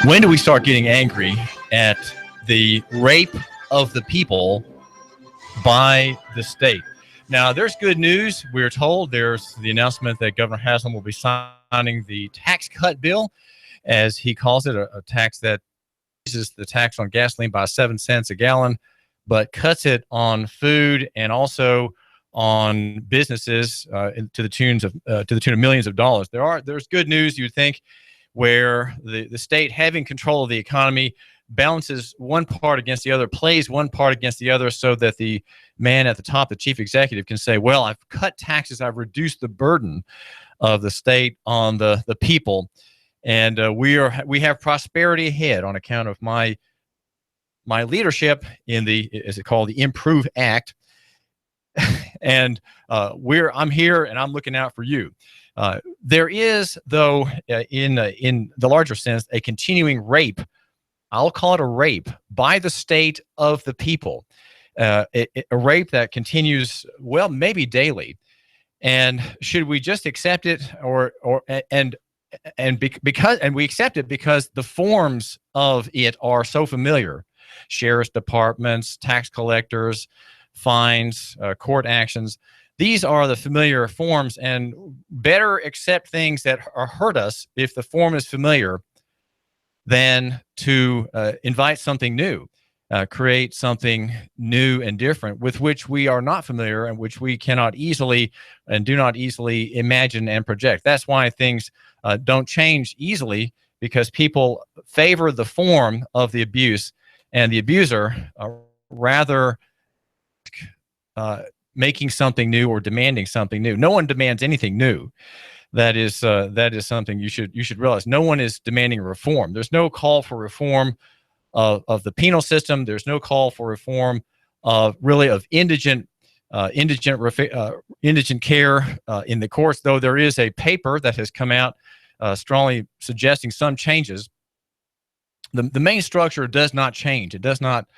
When do we start getting angry at the rape of the people by the state? Now, there's good news. We're told there's the announcement that Governor Haslam will be signing the tax cut bill, as he calls it, a tax that raises the tax on gasoline by 7 cents a gallon, but cuts it on food and also on businesses to the tune of millions of dollars. There's good news, you'd think, where the state, having control of the economy, balances one part against the other, plays one part against the other, so that the man at the top, the chief executive, can say, well, I've cut taxes, I've reduced the burden of the state on the people, and we have prosperity ahead on account of my leadership in the, is it called, the Improve Act. And I'm here and I'm looking out for you. There is, though, in the larger sense, a continuing rape. I'll call it a rape by the state of the people. A rape that continues, well, maybe daily. And should we just accept it, because we accept it because the forms of it are so familiar? Sheriff's departments, tax collectors, fines, court actions. These are the familiar forms, and better accept things that hurt us if the form is familiar than to invite something new, create something new and different with which we are not familiar and which we cannot easily and do not easily imagine and project. That's why things don't change easily, because people favor the form of the abuse, and the abuser rather making something new or demanding something new. No one demands anything new. That is something you should realize. No one is demanding reform. There's no call for reform of the penal system. There's no call for reform of indigent care in the courts. Though there is a paper that has come out strongly suggesting some changes. The main structure does not change. It does not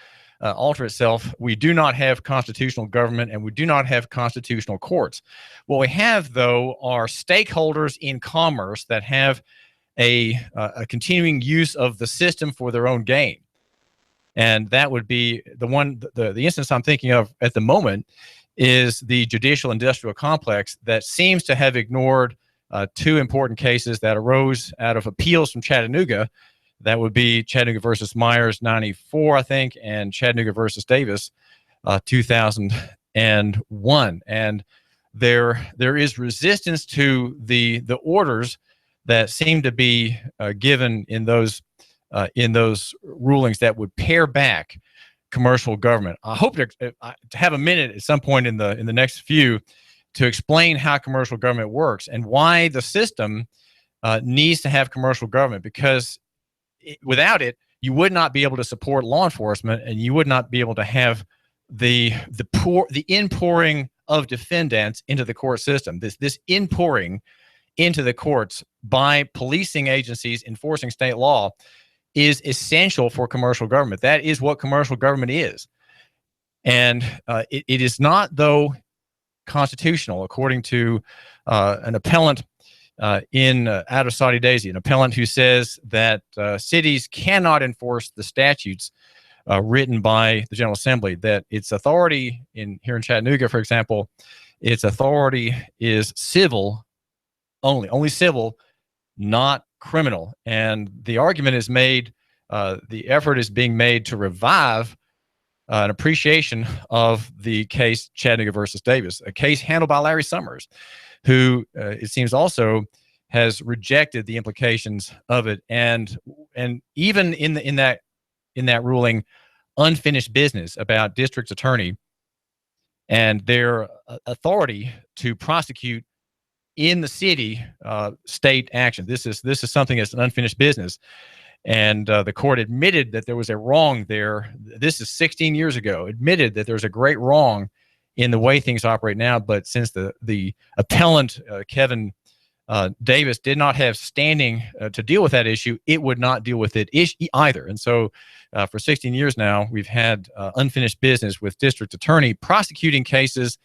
alter itself. We do not have constitutional government, and we do not have constitutional courts. What we have, though, are stakeholders in commerce that have a continuing use of the system for their own gain. And that would be the instance I'm thinking of at the moment is the judicial industrial complex that seems to have ignored two important cases that arose out of appeals from Chattanooga. That would be Chattanooga versus Myers, 94, I think, and Chattanooga versus Davis, 2001. And there is resistance to the orders that seem to be given in those rulings that would pare back commercial government. I hope to have a minute at some point in the next few to explain how commercial government works and why the system needs to have commercial government, because without it, you would not be able to support law enforcement, and you would not be able to have the inpouring of defendants into the court system. This inpouring into the courts by policing agencies enforcing state law is essential for commercial government. That is what commercial government is. And it is not, though, constitutional, according to an appellant out of Saudi Daisy, an appellant who says that cities cannot enforce the statutes written by the General Assembly, that its authority here in Chattanooga, for example, its authority is civil only civil, not criminal. And the argument is made, the effort is being made to revive an appreciation of the case Chattanooga versus Davis, a case handled by Larry Summers, who it seems also has rejected the implications of it, and even in that ruling, unfinished business about district attorney and their authority to prosecute in the city state action. This is something that's an unfinished business, and the court admitted that there was a wrong there. This is 16 years ago. Admitted that there's a great wrong in the way things operate now, but since the appellant, Kevin Davis, did not have standing to deal with that issue, it would not deal with it either. And so for 16 years now, we've had unfinished business with district attorney prosecuting cases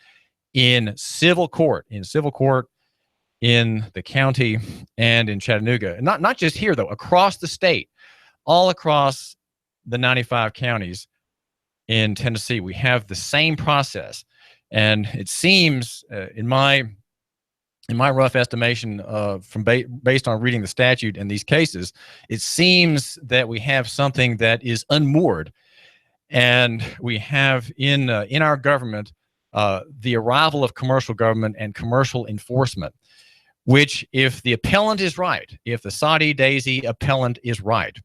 in civil court in the county and in Chattanooga. And not just here, though, across the state. all across the 95 counties in Tennessee. We have the same process. And it seems, in my rough estimation, based on reading the statute in these cases, it seems that we have something that is unmoored, and we have in our government the arrival of commercial government and commercial enforcement. Which, if the appellant is right, if the Saudi Daisy appellant is right,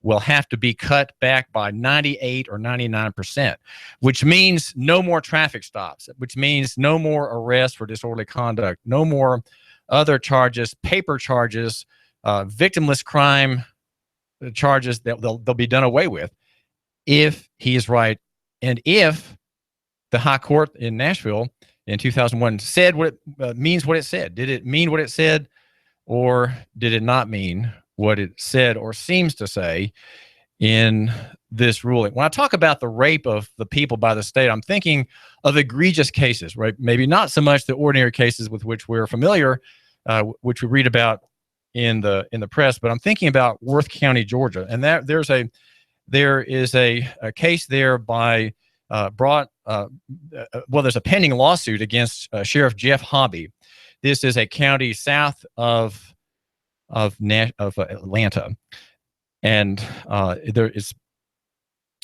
will have to be cut back by 98 or 99%, which means no more traffic stops, which means no more arrests for disorderly conduct, no more other charges, paper charges, victimless crime charges that they'll be done away with if he is right. And if the high court in Nashville in 2001 said what it means what it said. Did it mean what it said, or did it not mean what it said or seems to say in this ruling? When I talk about the rape of the people by the state, I'm thinking of egregious cases, right? Maybe not so much the ordinary cases with which we're familiar, which we read about in the press, but I'm thinking about Worth County, Georgia, and there is a case there by there's a pending lawsuit against Sheriff Jeff Hobby. This is a county south of Atlanta, and it's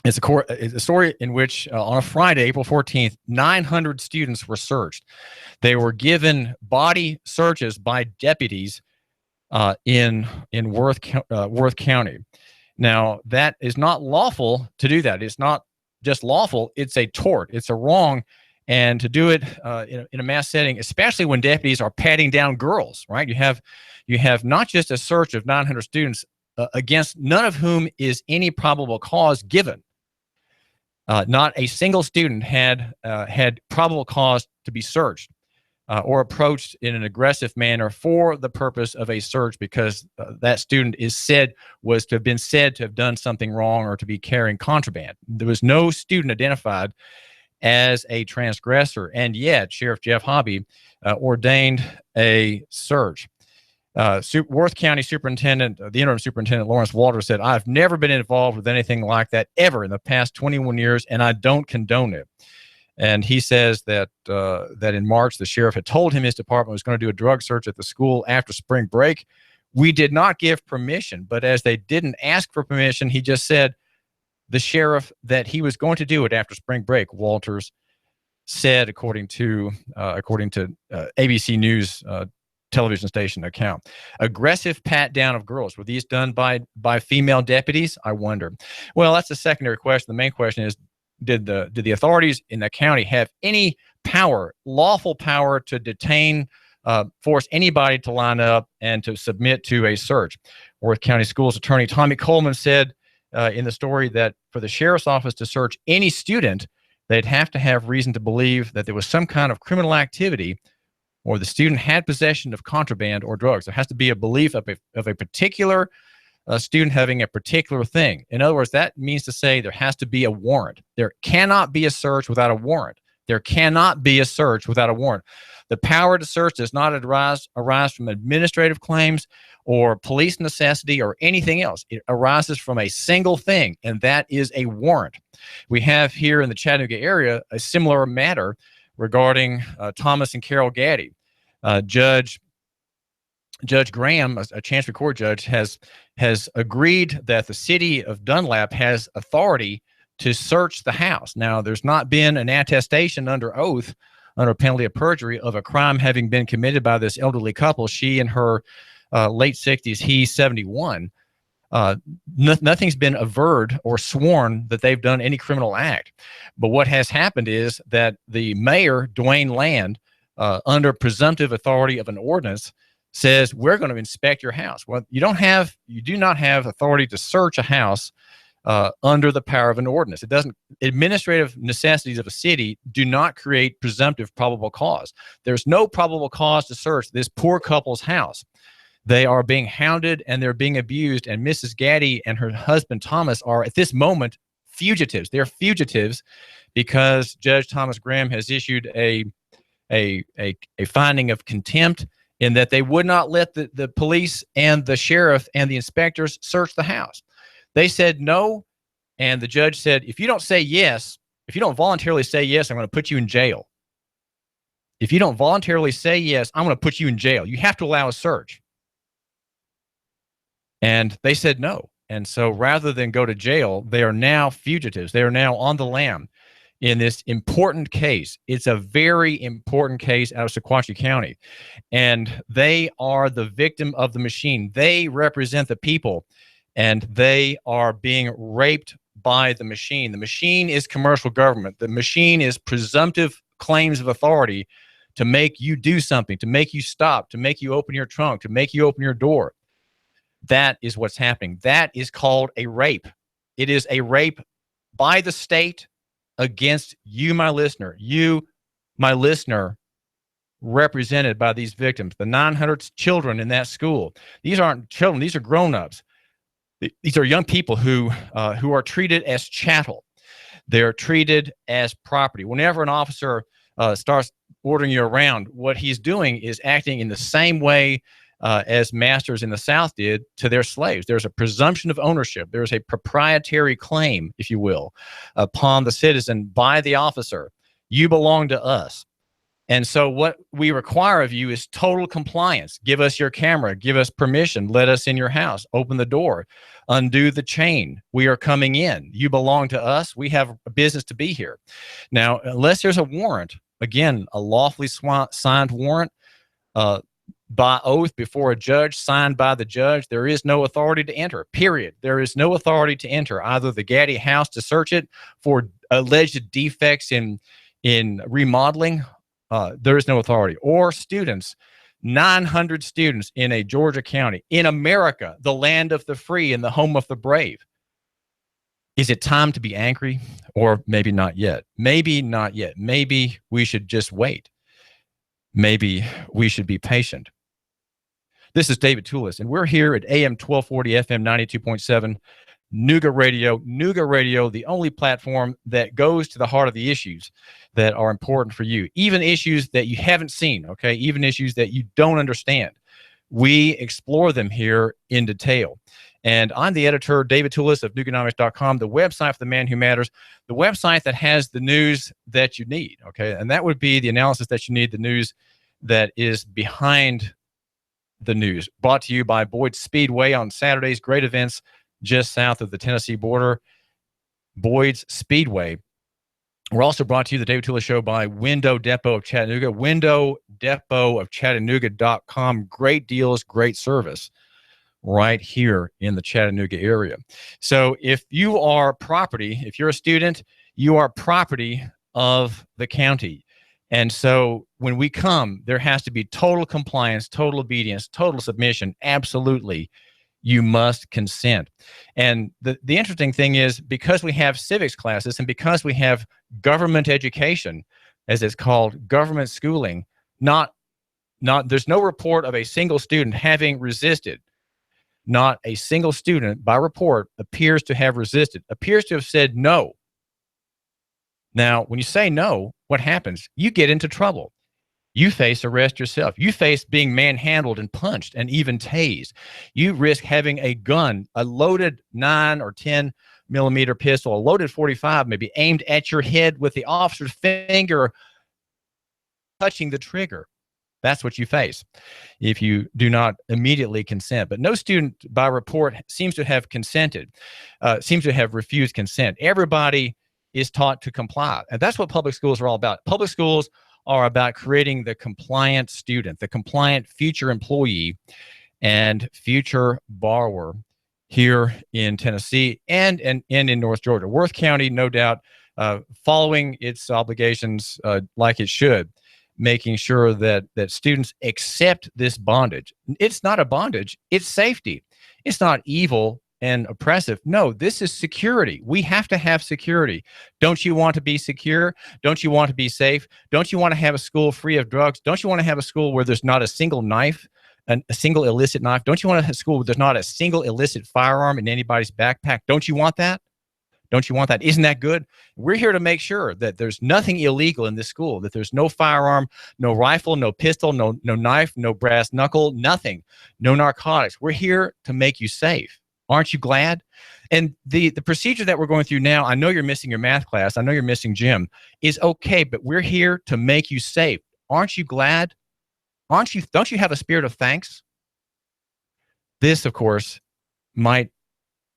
a story in which on a Friday, April 14th, 900 students were searched. They were given body searches by deputies in Worth County. Now, that is not lawful to do that. It's not just lawful, it's a tort, it's a wrong. And to do it in a mass setting, especially when deputies are patting down girls, right? You have not just a search of 900 students against none of whom is any probable cause given. Not a single student had probable cause to be searched or approached in an aggressive manner for the purpose of a search, because that student was to have done something wrong or to be carrying contraband. There was no student identified as a transgressor, and yet Sheriff Jeff Hobby ordained a search. Worth County Superintendent, the interim superintendent, Lawrence Walters, said, "I've never been involved with anything like that ever in the past 21 years, and I don't condone it." And he says that in March, the sheriff had told him his department was going to do a drug search at the school after spring break. "We did not give permission, but as they didn't ask for permission, he just said, the sheriff, that he was going to do it after spring break," Walters said, according to ABC News television station account. Aggressive pat down of girls. Were these done by female deputies? I wonder. Well, that's a secondary question. The main question is, did the authorities in the county have any power, lawful power, to detain, force anybody to line up and to submit to a search? Worth County Schools Attorney Tommy Coleman said in the story that for the sheriff's office to search any student, they'd have to have reason to believe that there was some kind of criminal activity or the student had possession of contraband or drugs. There has to be a belief of a particular student having a particular thing. In other words, that means to say there has to be a warrant. There cannot be a search without a warrant. There cannot be a search without a warrant. The power to search does not arise from administrative claims or police necessity or anything else. It arises from a single thing, and that is a warrant. We have here in the Chattanooga area a similar matter regarding Thomas and Carol Gaddy. Judge Graham, a Chancery Court judge, has agreed that the city of Dunlap has authority to search the house. Now, there's not been an attestation under oath, under penalty of perjury, of a crime having been committed by this elderly couple. She in her late 60s, he 71. Nothing's been averred or sworn that they've done any criminal act. But what has happened is that the mayor, Dwayne Land, under presumptive authority of an ordinance, says, we're going to inspect your house. Well, you do not have authority to search a house under the power of an ordinance. It doesn't. Administrative necessities of a city do not create presumptive probable cause. There's no probable cause to search this poor couple's house. They are being hounded and they're being abused, and Mrs. Gaddy and her husband Thomas are at this moment fugitives. They're fugitives because Judge Thomas Graham has issued a finding of contempt in that they would not let the police and the sheriff and the inspectors search the house. They said no, and the judge said, if you don't say yes, if you don't voluntarily say yes, I'm going to put you in jail. If you don't voluntarily say yes, I'm going to put you in jail. You have to allow a search. And they said no. And so rather than go to jail, they are now fugitives. They are now on the lam in this important case. It's a very important case out of Sequatchie County. And they are the victim of the machine. They represent the people, and they are being raped by the machine. The machine is commercial government. The machine is presumptive claims of authority to make you do something, to make you stop, to make you open your trunk, to make you open your door. That is what's happening. That is called a rape. It is a rape by the state against you, my listener. You, my listener, represented by these victims, the 900 children in that school. These aren't children. These are grown-ups. These are young people who are treated as chattel. They're treated as property. Whenever an officer starts ordering you around, what he's doing is acting in the same way as masters in the South did to their slaves. There's a presumption of ownership. There's a proprietary claim, if you will, upon the citizen by the officer. You belong to us. And so what we require of you is total compliance. Give us your camera. Give us permission. Let us in your house. Open the door. Undo the chain. We are coming in. You belong to us. We have a business to be here. Now, unless there's a warrant, again, a lawfully signed warrant, by oath before a judge, signed by the judge, there is no authority to enter, period. There is no authority to enter either the Gaddy house to search it for alleged defects in remodeling. There is no authority. Or students, 900 students in a Georgia county, in America, the land of the free and the home of the brave. Is it time to be angry? Or maybe not yet. Maybe not yet. Maybe we should just wait. Maybe we should be patient. This is David Tulis, and we're here at AM 1240, FM 92.7, Nooga Radio. Nooga Radio, the only platform that goes to the heart of the issues that are important for you, even issues that you haven't seen, okay? Even issues that you don't understand. We explore them here in detail. And I'm the editor, David Tulis of Nooganomics.com, the website for the man who matters, the website that has the news that you need, okay? And that would be the analysis that you need, the news that is behind the news. Brought to you by Boyd's Speedway on Saturdays, great events just south of the Tennessee border. Boyd's Speedway. We're also brought to you, the David Tulis Show, by Window Depot of Chattanooga, windowdepotofchattanooga.com. Great deals, great service right here in the Chattanooga area. So if you are property, if you're a student, you are property of the county. And so when we come, there has to be total compliance, total obedience, total submission. Absolutely, you must consent. And the interesting thing is, because we have civics classes and because we have government education, as it's called, government schooling, there's no report of a single student having resisted. Not a single student, by report, appears to have resisted, appears to have said no. Now, when you say no, what happens? You get into trouble. You face arrest yourself. You face being manhandled and punched and even tased. You risk having a gun, a loaded 9 or 10 millimeter pistol, a loaded 45 maybe aimed at your head with the officer's finger touching the trigger. That's what you face if you do not immediately consent. But no student, by report, seems to have consented, seems to have refused consent. Everybody is taught to comply. And that's what public schools are all about. Public schools are about creating the compliant student, the compliant future employee and future borrower here in Tennessee and in North Georgia. Worth County, no doubt, following its obligations like it should, making sure that students accept this bondage. It's not a bondage. It's safety. It's not evil and oppressive. No, this is security. We have to have security. Don't you want to be secure? Don't you want to be safe? Don't you want to have a school free of drugs? Don't you want to have a school where there's not a single knife, a single illicit knife? Don't you want to have a school where there's not a single illicit firearm in anybody's backpack? Don't you want that? Don't you want that? Isn't that good? We're here to make sure that there's nothing illegal in this school, that there's no firearm, no rifle, no pistol, no knife, no brass knuckle, nothing, no narcotics. We're here to make you safe. Aren't you glad? And the procedure that we're going through now, I know you're missing your math class, I know you're missing gym, is okay, but we're here to make you safe. Aren't you glad? Don't you have a spirit of thanks? This, of course, might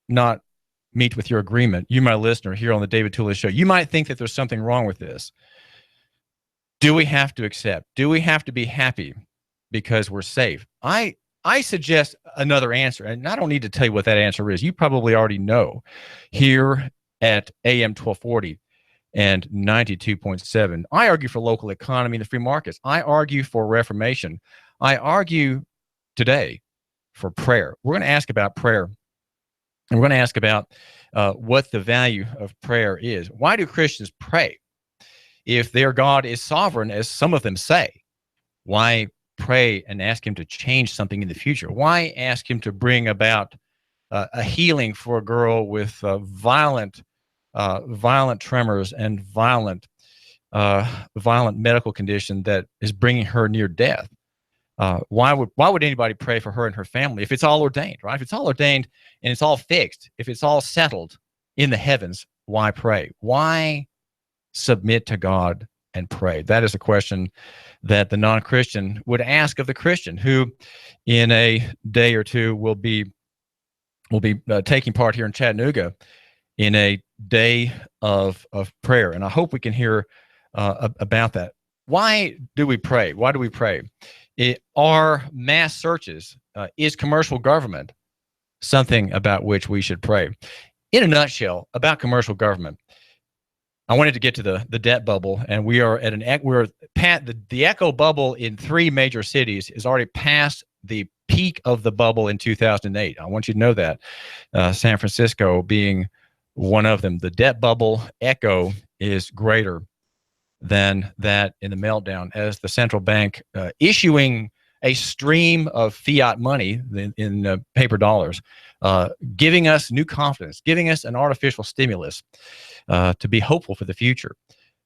not meet with your agreement. You, my listener, here on the David Tulis Show, you might think that there's something wrong with this. Do we have to accept? Do we have to be happy because we're safe? I suggest another answer, and I don't need to tell you what that answer is. You probably already know. Here at AM 1240 and 92.7, I argue for local economy and the free markets. I argue for reformation. I argue today for prayer. We're going to ask about prayer, and we're going to ask about what the value of prayer is. Why do Christians pray? If their God is sovereign, as some of them say, why pray and ask him to change something in the future? Why ask him to bring about a healing for a girl with violent tremors and violent medical condition that is bringing her near death? Why would anybody pray for her and her family if it's all ordained, right? If it's all ordained and it's all fixed, if it's all settled in the heavens, why pray? Why submit to God and pray? That is a question that the non-Christian would ask of the Christian, who in a day or two will be taking part here in Chattanooga in a day of prayer. And I hope we can hear about that. Why do we pray? Why do we pray? Are mass searches, is commercial government something about which we should pray? In a nutshell, about commercial government, I wanted to get to the debt bubble, and we are at the echo bubble in 3 major cities is already past the peak of the bubble in 2008. I want you to know that, San Francisco being one of them. The debt bubble echo is greater than that in the meltdown, as the central bank issuing a stream of fiat money in paper dollars, giving us new confidence, giving us an artificial stimulus to be hopeful for the future,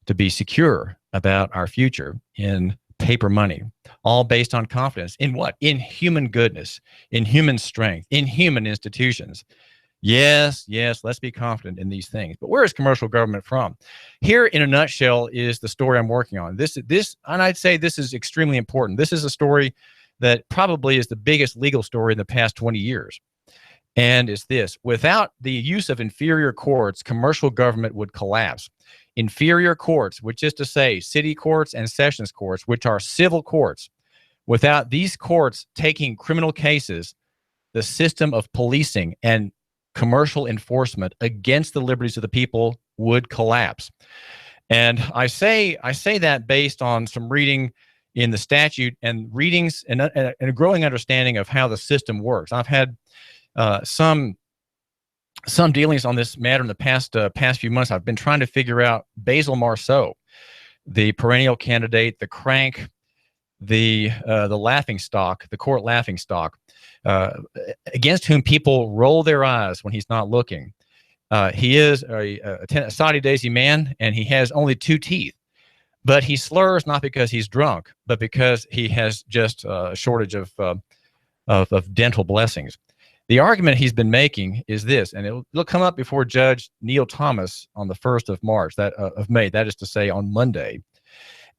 to be secure about our future in paper money, all based on confidence in what? In human goodness, in human strength, in human institutions. Yes, let's be confident in these things. But where is commercial government from? Here, in a nutshell, is the story I'm working on. This, and I'd say this is extremely important. This is a story that probably is the biggest legal story in the past 20 years. And it's this: without the use of inferior courts, commercial government would collapse. Inferior courts, which is to say city courts and sessions courts, which are civil courts, without these courts taking criminal cases, the system of policing and commercial enforcement against the liberties of the people would collapse. And I say that based on some reading in the statute and readings and a growing understanding of how the system works. I've had some dealings on this matter in the past few months. I've been trying to figure out Basil Marceau, the perennial candidate, the crank, the laughing stock, the court laughing stock, against whom people roll their eyes when he's not looking. He is a Saudi Daisy man, and he has only 2 teeth. But he slurs not because he's drunk, but because he has just a shortage of dental blessings. The argument he's been making is this, and it'll come up before Judge Neil Thomas on the 1st of March, of May, that is to say on Monday.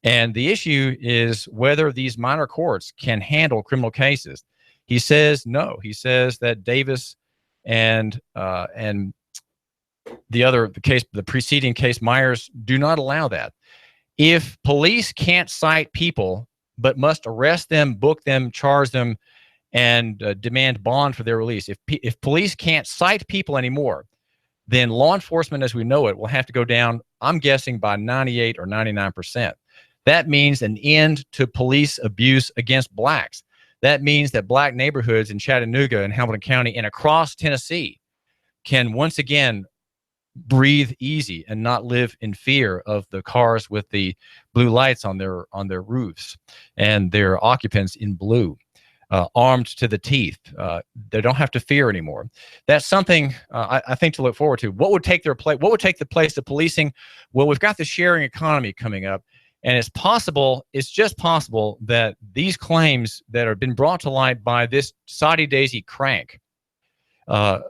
And the issue is whether these minor courts can handle criminal cases. He says no. He says that Davis and the preceding case, Myers, do not allow that. If police can't cite people but must arrest them, book them, charge them, and demand bond for their release, if police can't cite people anymore, then law enforcement as we know it will have to go down, I'm guessing, by 98 or 99%. That means an end to police abuse against blacks. That means that black neighborhoods in Chattanooga and Hamilton County and across Tennessee can once again breathe easy and not live in fear of the cars with the blue lights on their roofs and their occupants in blue, armed to the teeth. They don't have to fear anymore. That's something I think to look forward to. What would take their place? What would take the place of policing? Well, we've got the sharing economy coming up, and it's just possible that these claims that have been brought to light by this Saudi Daisy crank could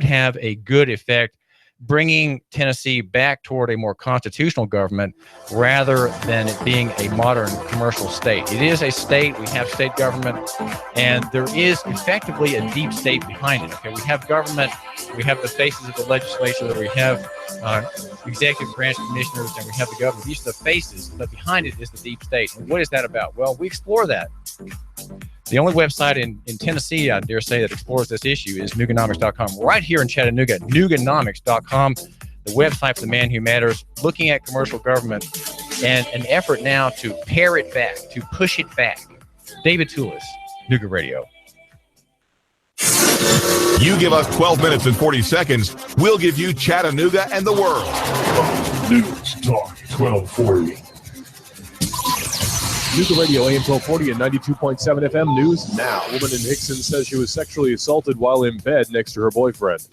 have a good effect, bringing Tennessee back toward a more constitutional government rather than it being a modern commercial state. It is a state. We have state government, and there is effectively a deep state behind it. Okay, we have government, we have the faces of the legislature, we have executive branch commissioners, and we have the government. These are the faces, but behind it is the deep state. And what is that about? Well, we explore that. The only website in Tennessee, I dare say, that explores this issue is Nooganomics.com. Right here in Chattanooga, Nooganomics.com, the website for the man who matters, looking at commercial government and an effort now to pare it back, to push it back. David Tulis, Nooga Radio. You give us 12 minutes and 40 seconds, we'll give you Chattanooga and the world. News Talk 1240. Nooga Radio, AM 1240 and 92.7 FM News Now. A woman in Hickson says she was sexually assaulted while in bed next to her boyfriend.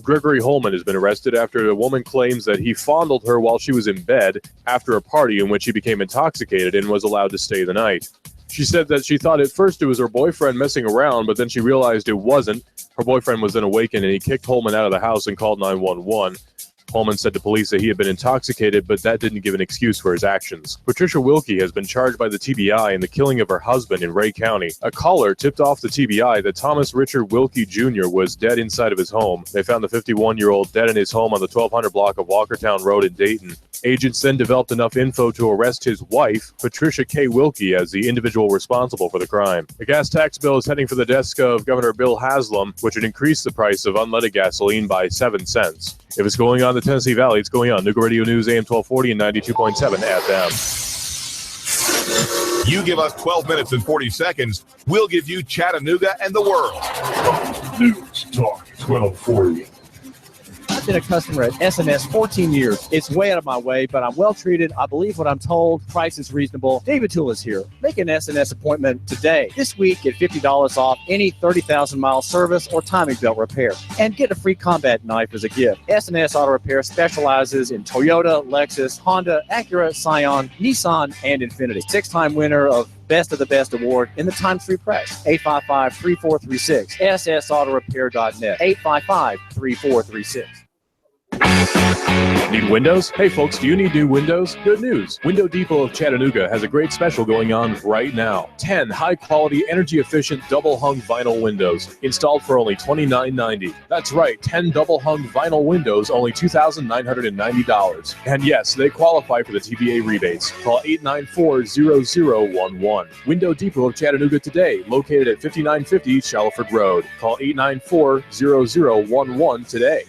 Gregory Holman has been arrested after a woman claims that he fondled her while she was in bed after a party in which he became intoxicated and was allowed to stay the night. She said that she thought at first it was her boyfriend messing around, but then she realized it wasn't. Her boyfriend was then awakened and he kicked Holman out of the house and called 911. Holman said to police that he had been intoxicated, but that didn't give an excuse for his actions. Patricia Wilkie has been charged by the TBI in the killing of her husband in Ray County. A caller tipped off the TBI that Thomas Richard Wilkie Jr. was dead inside of his home. They found the 51-year-old dead in his home on the 1200 block of Walkertown Road in Dayton. Agents then developed enough info to arrest his wife, Patricia K. Wilkie, as the individual responsible for the crime. A gas tax bill is heading for the desk of Governor Bill Haslam, which would increase the price of unleaded gasoline by 7 cents. If it's going on in the Tennessee Valley, it's going on. Nooga Radio News, AM 1240 and 92.7 FM. You give us 12 minutes and 40 seconds, we'll give you Chattanooga and the world. News Talk 1240. I've been a customer at SMS 14 years. It's way out of my way, but I'm well treated. I believe what I'm told. Price is reasonable. David Tulis here. Make an SNS appointment today. This week, get $50 off any 30,000-mile service or timing belt repair. And get a free combat knife as a gift. SNS Auto Repair specializes in Toyota, Lexus, Honda, Acura, Scion, Nissan, and Infiniti. 6-time winner of Best of the Best Award in the Times Free Press. 855-3436. ssautorepair.net. 855-3436. Need windows? Hey folks, do you need new windows? Good news. Window Depot of Chattanooga has a great special going on right now. 10 high-quality, energy-efficient double-hung vinyl windows installed for only $29.90. That's right, 10 double-hung vinyl windows, only $2,990. And yes, they qualify for the TBA rebates. Call 894-0011. Window Depot of Chattanooga today, located at 5950 Shalford Road. Call 894-0011 today.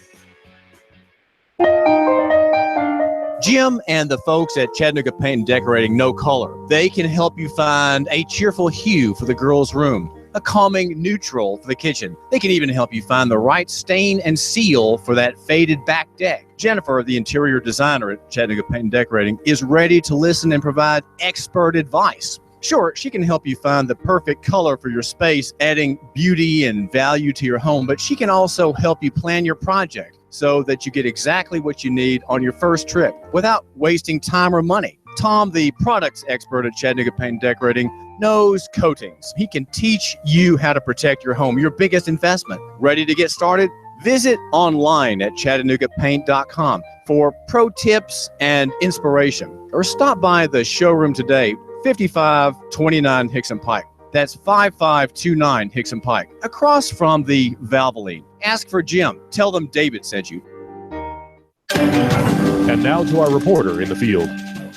Jim and the folks at Chattanooga Paint and Decorating know color. They can help you find a cheerful hue for the girl's room, a calming neutral for the kitchen. They can even help you find the right stain and seal for that faded back deck. Jennifer, the interior designer at Chattanooga Paint and Decorating, is ready to listen and provide expert advice. Sure, she can help you find the perfect color for your space, adding beauty and value to your home, but she can also help you plan your project so that you get exactly what you need on your first trip without wasting time or money. Tom, the products expert at Chattanooga Paint and Decorating, knows coatings. He can teach you how to protect your home, your biggest investment. Ready to get started? Visit online at ChattanoogaPaint.com for pro tips and inspiration, or stop by the showroom today, 5529 Hickson Pike. That's 5529 Hickson Pike, across from the Valvoline. Ask for Jim. Tell them David sent you. And now to our reporter in the field.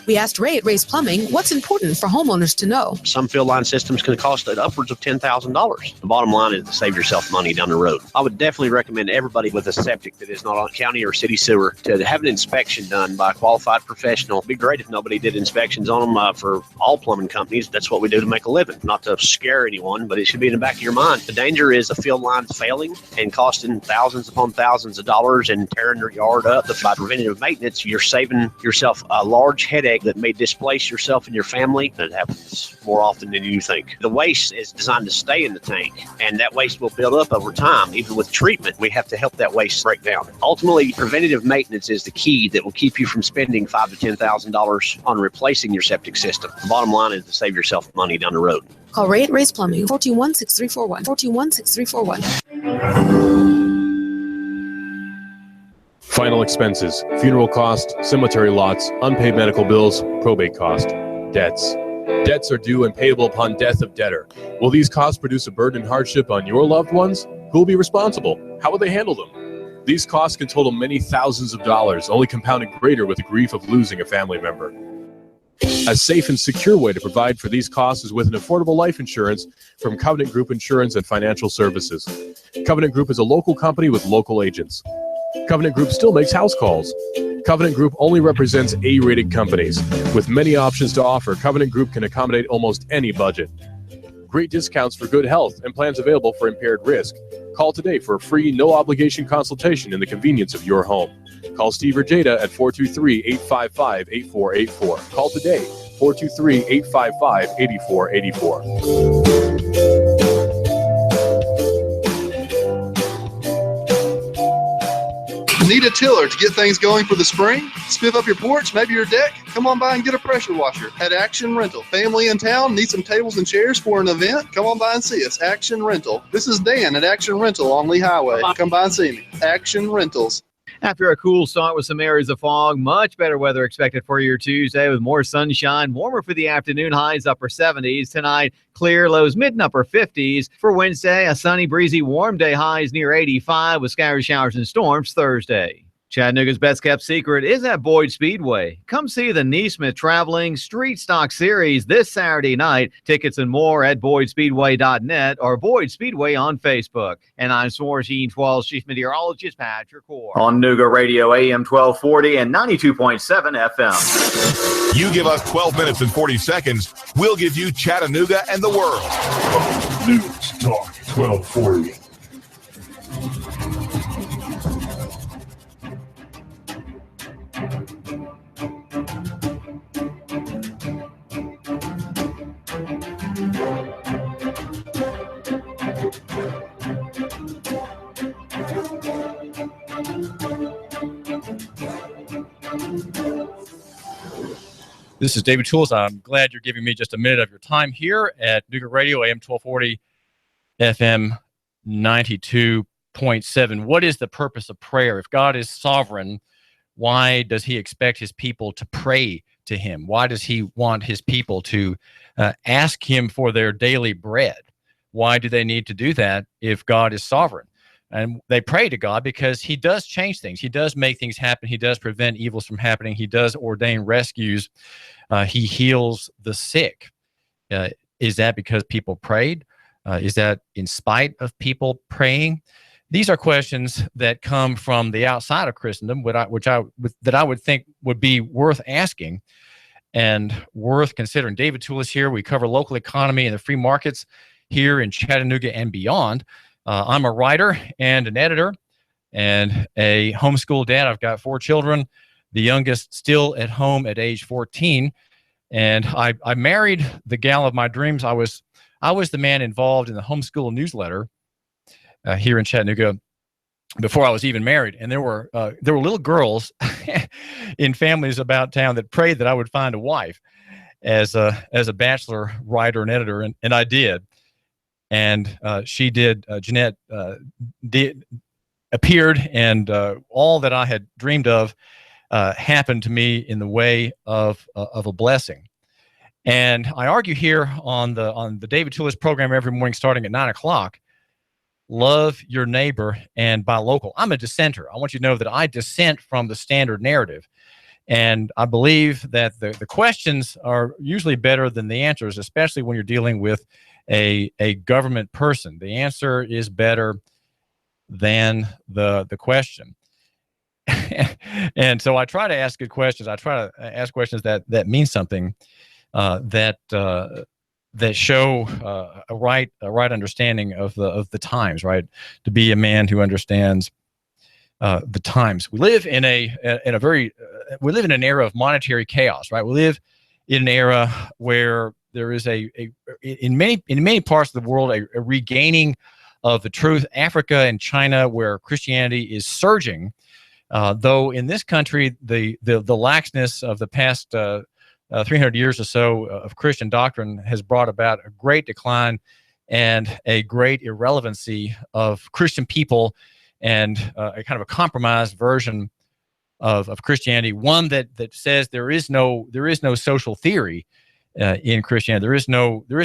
We asked Ray at Ray's Plumbing what's important for homeowners to know. Some field line systems can cost upwards of $10,000. The bottom line is to save yourself money down the road. I would definitely recommend everybody with a septic that is not on county or city sewer to have an inspection done by a qualified professional. It'd be great if nobody did inspections on them for all plumbing companies. That's what we do to make a living. Not to scare anyone, but it should be in the back of your mind. The danger is the field lines failing and costing thousands upon thousands of dollars and tearing your yard up. By preventative maintenance, you're saving yourself a large headache project that may displace yourself and your family. That happens more often than you think. The waste is designed to stay in the tank, and that waste will build up over time. Even with treatment, we have to help that waste break down. Ultimately, preventative maintenance is the key that will keep you from spending $5,000 to $10,000 on replacing your septic system. The bottom line is to save yourself money down the road. Call Ray at Ray's Plumbing, 421-6341, 421-6341. Final expenses, funeral cost, cemetery lots, unpaid medical bills, probate cost, debts. Debts are due and payable upon death of debtor. Will these costs produce a burden and hardship on your loved ones? Who will be responsible? How will they handle them? These costs can total many thousands of dollars, only compounded greater with the grief of losing a family member. A safe and secure way to provide for these costs is with an affordable life insurance from Covenant Group Insurance and Financial Services. Covenant Group is a local company with local agents. Covenant Group still makes house calls. Covenant Group only represents A-rated companies. With many options to offer, Covenant Group can accommodate almost any budget. Great discounts for good health and plans available for impaired risk. Call today for a free, no-obligation consultation in the convenience of your home. Call Steve or Jada at 423-855-8484. Call today, 423-855-8484. Need a tiller to get things going for the spring? Spiff up your porch, maybe your deck? Come on by and get a pressure washer at Action Rental. Family in town, need some tables and chairs for an event? Come on by and see us. Action Rental. This is Dan at Action Rental on Lee Highway. Come by and see me. Action Rentals. After a cool start with some areas of fog, much better weather expected for your Tuesday with more sunshine, warmer for the afternoon, highs upper 70s. Tonight, clear, lows mid and upper 50s. For Wednesday, a sunny, breezy, warm day, highs near 85 with scattered showers and storms Thursday. Chattanooga's best-kept secret is at Boyd Speedway. Come see the Neesmith Traveling Street Stock Series this Saturday night. Tickets and more at BoydSpeedway.net or Boyd Speedway on Facebook. And I'm Swargene 12 Chief Meteorologist Patrick Core. On Nooga Radio AM 1240 and 92.7 FM. You give us 12 minutes and 40 seconds, we'll give you Chattanooga and the world. News Talk 1240. This is David Tulis. I'm glad you're giving me just a minute of your time here at Nooga Radio, AM 1240, FM 92.7. What is the purpose of prayer? If God is sovereign, why does he expect his people to pray to him? Why does he want his people to ask him for their daily bread? Why do they need to do that if God is sovereign? And they pray to God because he does change things. He does make things happen. He does prevent evils from happening. He does ordain rescues. He heals the sick. Is that because people prayed? Is that in spite of people praying? These are questions that come from the outside of Christendom, that I would think would be worth asking and worth considering. David Tulis here. We cover local economy and the free markets here in Chattanooga and beyond. I'm a writer and an editor and a homeschool dad. I've got 4 children, the youngest still at home at age 14. And I married the gal of my dreams. I was the man involved in the homeschool newsletter here in Chattanooga before I was even married. And there were little girls in families about town that prayed that I would find a wife as a bachelor writer and editor, and I did. And she did. Jeanette appeared, and all that I had dreamed of happened to me in the way of a blessing. And I argue here on the David Tulis program every morning, starting at 9:00. Love your neighbor and buy local. I'm a dissenter. I want you to know that I dissent from the standard narrative, and I believe that the questions are usually better than the answers, especially when you're dealing with a government person. The answer is better than the question. And so I try to ask good questions. I try to ask questions that mean something, that show a right understanding of the times, right? To be a man who understands the times. We live in we live in an era of monetary chaos, right? We live in an era where there is in many parts of the world a regaining of the truth. Africa and China, where Christianity is surging, though in this country the laxness of the past 300 years or so of Christian doctrine has brought about a great decline and a great irrelevancy of Christian people, and a kind of a compromised version of Christianity, one that says there is no social theory in Christianity. There is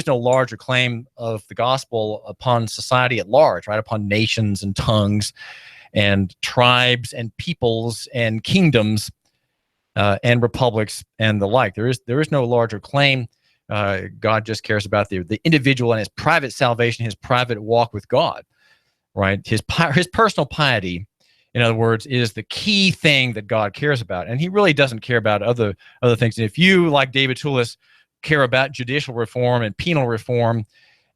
no larger claim of the gospel upon society at large, right? Upon nations and tongues and tribes and peoples and kingdoms and republics and the like. There is no larger claim. God just cares about the individual and his private salvation, his private walk with God, right? His personal piety, in other words, is the key thing that God cares about, and he really doesn't care about other things. And if you, like David Tulis, care about judicial reform and penal reform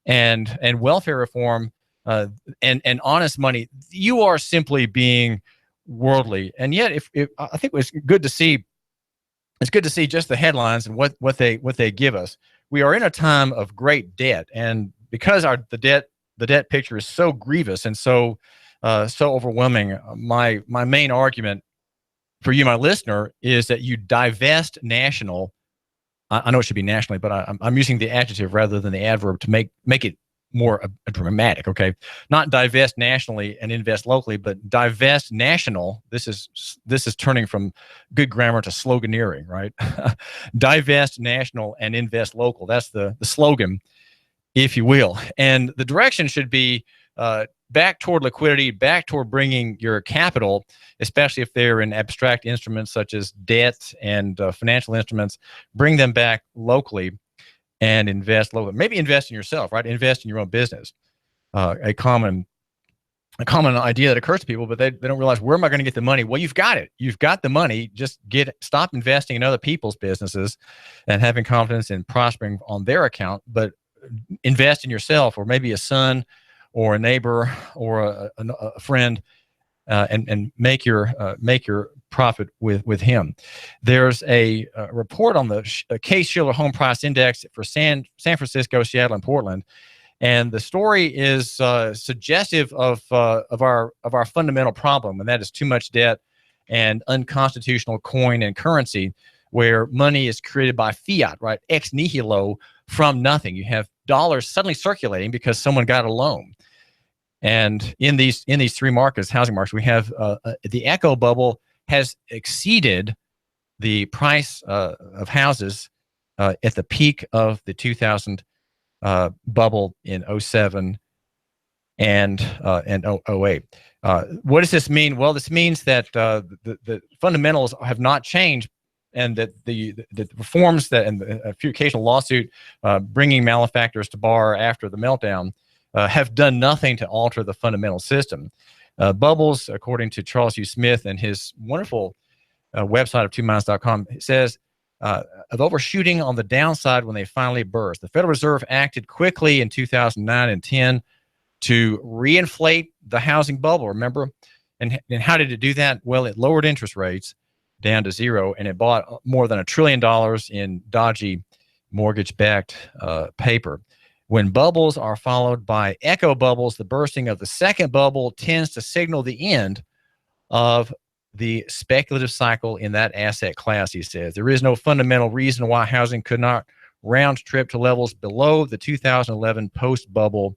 and welfare reform and honest money, you are simply being worldly. And yet, if I think it's good to see just the headlines and what they give us. We are in a time of great debt, and because the debt picture is so grievous and so overwhelming, my main argument for you, my listener, is that you divest national. I know it should be nationally, but I'm using the adjective rather than the adverb to make it more dramatic. Okay, not divest nationally and invest locally, but divest national. This is turning from good grammar to sloganeering, right? Divest national and invest local. That's the slogan, if you will. And the direction should be back toward liquidity, back toward bringing your capital, especially if they're in abstract instruments such as debt and financial instruments, bring them back locally and invest locally. Maybe invest in yourself, right? Invest in your own business. A common idea that occurs to people, but they don't realize, where am I going to get the money? Well, you've got it. You've got the money. Just stop investing in other people's businesses and having confidence in prospering on their account, but invest in yourself, or maybe a son or a neighbor or a friend, and make your profit with him. There's a report on the Case-Shiller Home Price Index for San Francisco, Seattle, and Portland, and the story is suggestive of our fundamental problem, and that is too much debt and unconstitutional coin and currency, where money is created by fiat, right, ex nihilo, from nothing. You have dollars suddenly circulating because someone got a loan. And in these three markets, housing markets, we have the echo bubble has exceeded the price of houses at the peak of the 2000 bubble in 07 and 08. What does this mean? Well, this means that the fundamentals have not changed, and that the reforms that, and a few occasional lawsuit bringing malefactors to bar after the meltdown have done nothing to alter the fundamental system. Bubbles, according to Charles U. Smith and his wonderful website of 2minds.com, says of overshooting on the downside when they finally burst. The Federal Reserve acted quickly in 2009 and 10 to reinflate the housing bubble, remember? And how did it do that? Well, it lowered interest rates down to zero, and it bought more than $1 trillion in dodgy mortgage-backed paper. When bubbles are followed by echo bubbles, the bursting of the second bubble tends to signal the end of the speculative cycle in that asset class, he says. There is no fundamental reason why housing could not round trip to levels below the 2011 post-bubble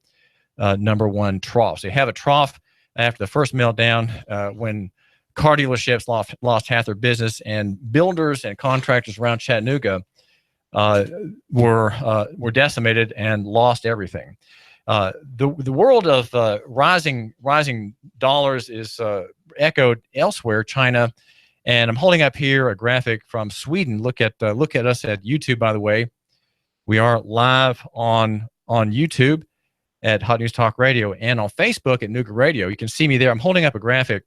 #1 trough. So you have a trough after the first meltdown when car dealerships lost half their business, and builders and contractors around Chattanooga were decimated and lost everything. The world of rising dollars is echoed elsewhere, China, and I'm holding up here a graphic from Sweden. Look at us at YouTube, by the way. We are live on YouTube at Hot News Talk Radio and on Facebook at Nooga Radio. You can see me there. I'm holding up a graphic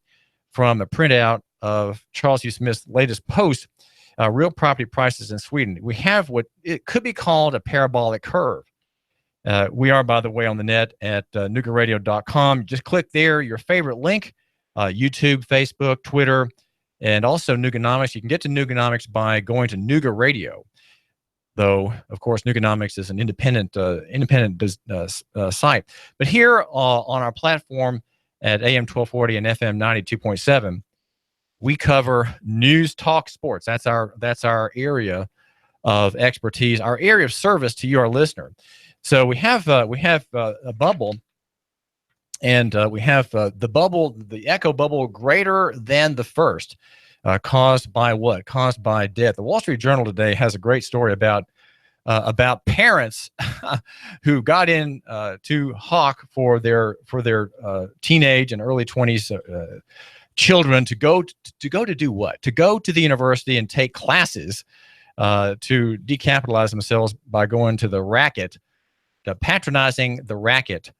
from a printout of Charles U. Smith's latest post, real property prices in Sweden. We have what it could be called a parabolic curve. We are, by the way, on the net at noogaradio.com. Just click there, your favorite link YouTube, Facebook, Twitter, and also Nooganomics. You can get to Nooganomics by going to Nooga Radio. Though, of course, Nooganomics is an independent site. But here on our platform at AM 1240 and FM 92.7, we cover news, talk, sports. That's our area of expertise, our area of service to you, our listener. So we have a bubble, and we have the echo bubble greater than the first. Caused by what? Caused by death. The Wall Street Journal today has a great story about parents who got in to hawk for their teenage and early 20s children to go to do what? To go to the university and take classes to decapitalize themselves by going to the racket, patronizing the racket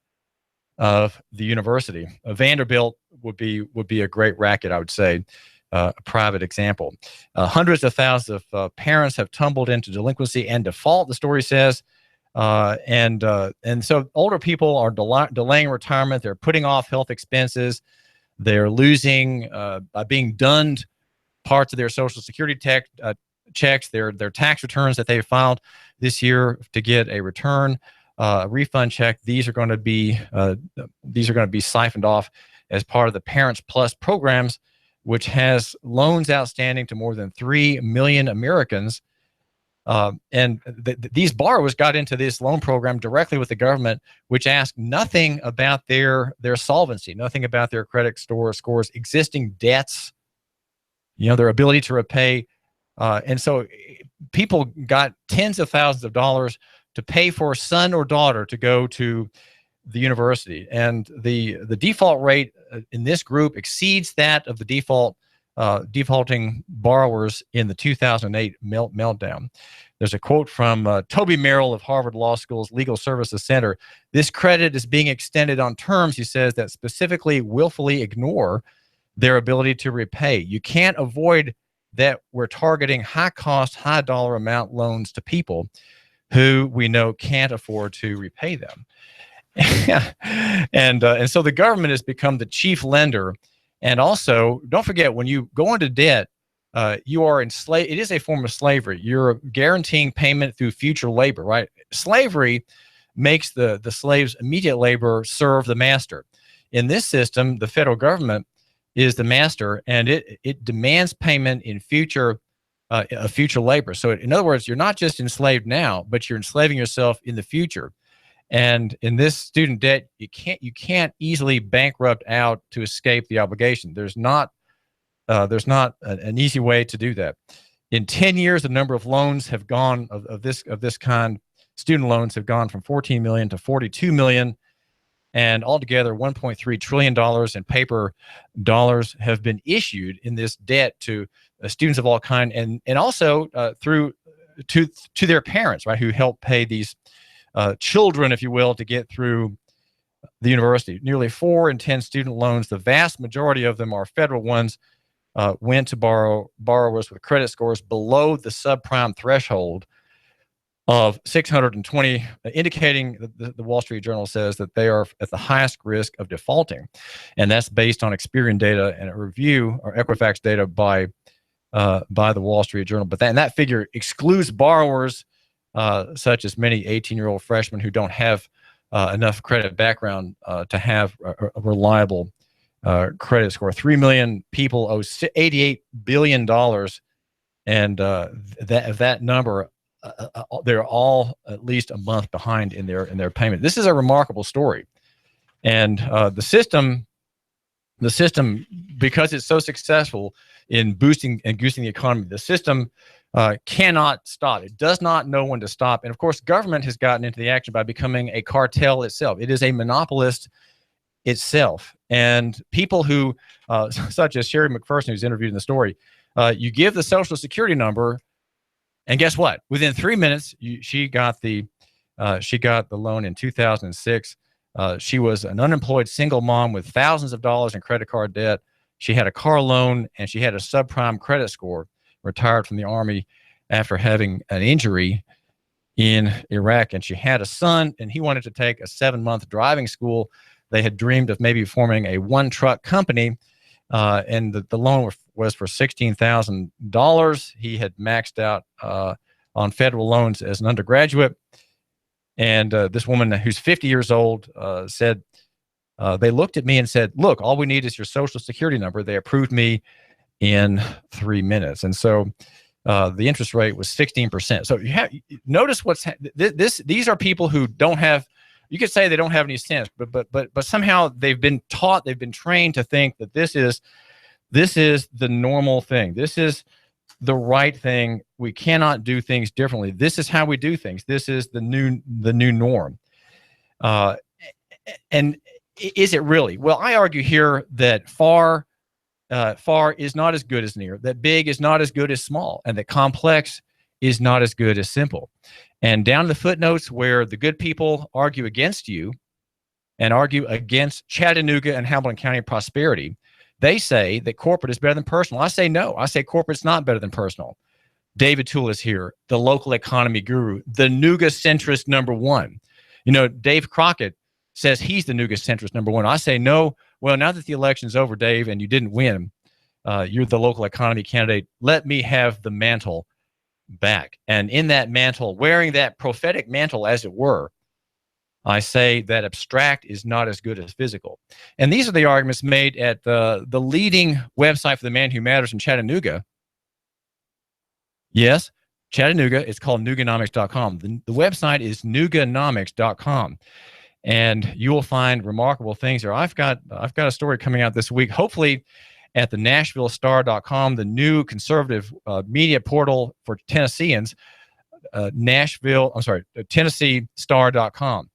of the university. Vanderbilt would be a great racket, I would say. A private example. Hundreds of thousands of parents have tumbled into delinquency and default, the story says. And so older people are delaying retirement. They're putting off health expenses. They're losing, by being dunned, parts of their Social Security checks, their tax returns that they filed this year to get a return, refund check. These are going to be siphoned off as part of the Parents Plus programs, which has loans outstanding to more than 3 million Americans. And these borrowers got into this loan program directly with the government, which asked nothing about their solvency, nothing about their credit scores, existing debts, their ability to repay. And so people got tens of thousands of dollars to pay for a son or daughter to go to the university, and the default rate in this group exceeds that of the defaulting borrowers in the 2008 meltdown. There's a quote from Toby Merrill of Harvard Law School's Legal Services Center. This credit is being extended on terms, he says, that specifically willfully ignore their ability to repay. You can't avoid that we're targeting high-cost, high-dollar amount loans to people who we know can't afford to repay them. And so the government has become the chief lender. And also, don't forget, when you go into debt, you are enslaved. It is a form of slavery. You're guaranteeing payment through future labor, right? Slavery makes the slave's immediate labor serve the master. In this system, the federal government is the master, and it demands payment in future labor. So in other words, you're not just enslaved now, but you're enslaving yourself in the future. And in this student debt, you can't easily bankrupt out to escape the obligation. There's not an easy way to do that. In 10 years, the number of loans have gone of this kind. Student loans have gone from 14 million to 42 million, and altogether $1.3 trillion in paper dollars have been issued in this debt to students of all kinds, and also through to their parents, right, who help pay these children, if you will, to get through the university. Nearly 4 in 10 student loans, the vast majority of them are federal ones, went to borrowers with credit scores below the subprime threshold of 620, indicating that the Wall Street Journal says that they are at the highest risk of defaulting. And that's based on Experian data and a review, or Equifax data, by the Wall Street Journal. But that figure excludes borrowers such as many 18-year-old freshmen who don't have enough credit background to have a reliable credit score. 3 million people owe $88 billion, and that number, they're all at least a month behind in their payment. This is a remarkable story, and the system, because it's so successful in boosting and goosing the economy, the system cannot stop. It does not know when to stop. And of course, government has gotten into the action by becoming a cartel itself. It is a monopolist itself. And people who, such as Sherry McPherson, who's interviewed in the story, you give the Social Security number, and guess what? Within 3 minutes, she got the loan in 2006. She was an unemployed single mom with thousands of dollars in credit card debt. She had a car loan, and she had a subprime credit score, retired from the Army after having an injury in Iraq. And she had a son, and he wanted to take a 7-month driving school. They had dreamed of maybe forming a one-truck company, and the loan was for $16,000. He had maxed out on federal loans as an undergraduate. And this woman who's 50 years old said, they looked at me and said, look, all we need is your social security number. They approved me in 3 minutes. And so the interest rate was 16%. So notice these are people who don't have, you could say they don't have any sense, but somehow they've been taught, they've been trained to think that this is the normal thing. This is the right thing. We cannot do things differently. This is how we do things. This is the new norm. And is it really? Well, I argue here that far is not as good as near, that big is not as good as small, and that complex is not as good as simple. And down in the footnotes where the good people argue against you and argue against Chattanooga and Hamilton County prosperity, they say that corporate is better than personal. I say no. I say corporate's not better than personal. David Tulis here, the local economy guru, the Nooga centrist number one. You know, Dave Crockett says he's the Nooga centrist number one. I say no. Well, now that the election's over, Dave, and you didn't win, you're the local economy candidate. Let me have the mantle back. And in that mantle, wearing that prophetic mantle, as it were, I say that abstract is not as good as physical. And these are the arguments made at the leading website for the man who matters in Chattanooga. Yes, Chattanooga. It's called Nooganomics.com. The website is Nooganomics.com. And you will find remarkable things there. I've got a story coming out this week, hopefully at the NashvilleStar.com, the new conservative media portal for Tennesseans, TennesseeStar.com.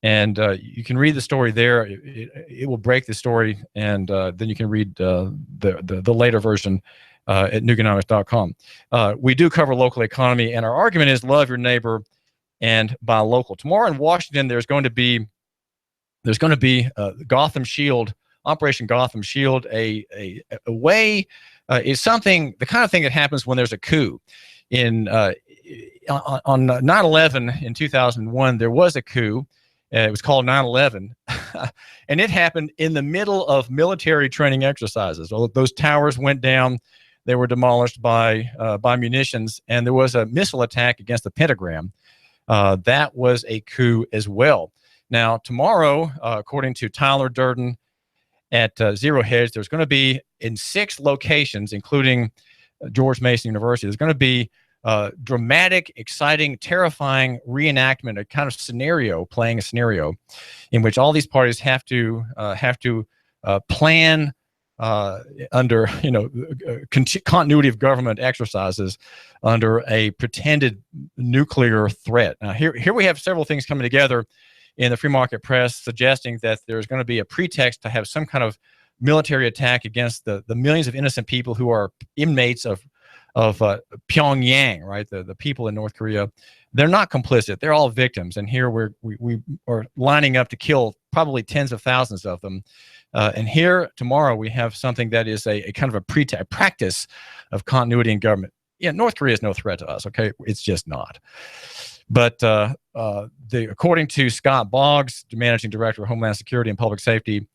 And you can read the story there. It will break the story, and then you can read the later version at Nooganomics.com. We do cover local economy, and our argument is love your neighbor and buy local. Tomorrow in Washington, there's going to be Gotham Shield, Operation Gotham Shield. A way is something, the kind of thing that happens when there's a coup. On 9/11 in 2001, there was a coup. It was called 9/11, and it happened in the middle of military training exercises. Those towers went down; they were demolished by munitions, and there was a missile attack against the Pentagon. That was a coup as well. Now, tomorrow, according to Tyler Durden at Zero Hedge, there's going to be in 6 locations, including George Mason University, there's going to be dramatic, exciting, terrifying reenactment, a kind of scenario, playing a scenario in which all these parties have to plan under continuity of government exercises under a pretended nuclear threat. Now, here we have several things coming together in the free market press suggesting that there's going to be a pretext to have some kind of military attack against the millions of innocent people who are inmates of Pyongyang, right? The people in North Korea. They're not complicit. They're all victims. And here we are lining up to kill probably tens of thousands of them. And here tomorrow we have something that is a kind of a practice of continuity in government. Yeah, North Korea is no threat to us, okay? It's just not. But according to Scott Boggs, the managing director of Homeland Security and Public Safety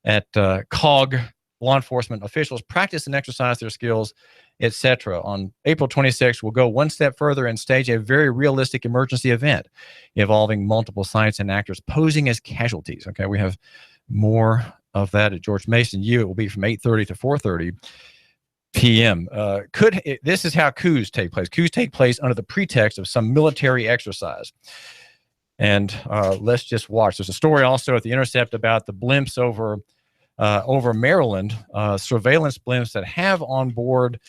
at COG, law enforcement officials practice and exercise their skills, etc. On April 26th, we'll go one step further and stage a very realistic emergency event involving multiple sites and actors posing as casualties. Okay, we have more of that at George Mason U. It will be from 8:30 to 4:30 p.m. This is how coups take place. Coups take place under the pretext of some military exercise. And let's just watch. There's a story also at The Intercept about the blimps over Maryland, surveillance blimps that have on board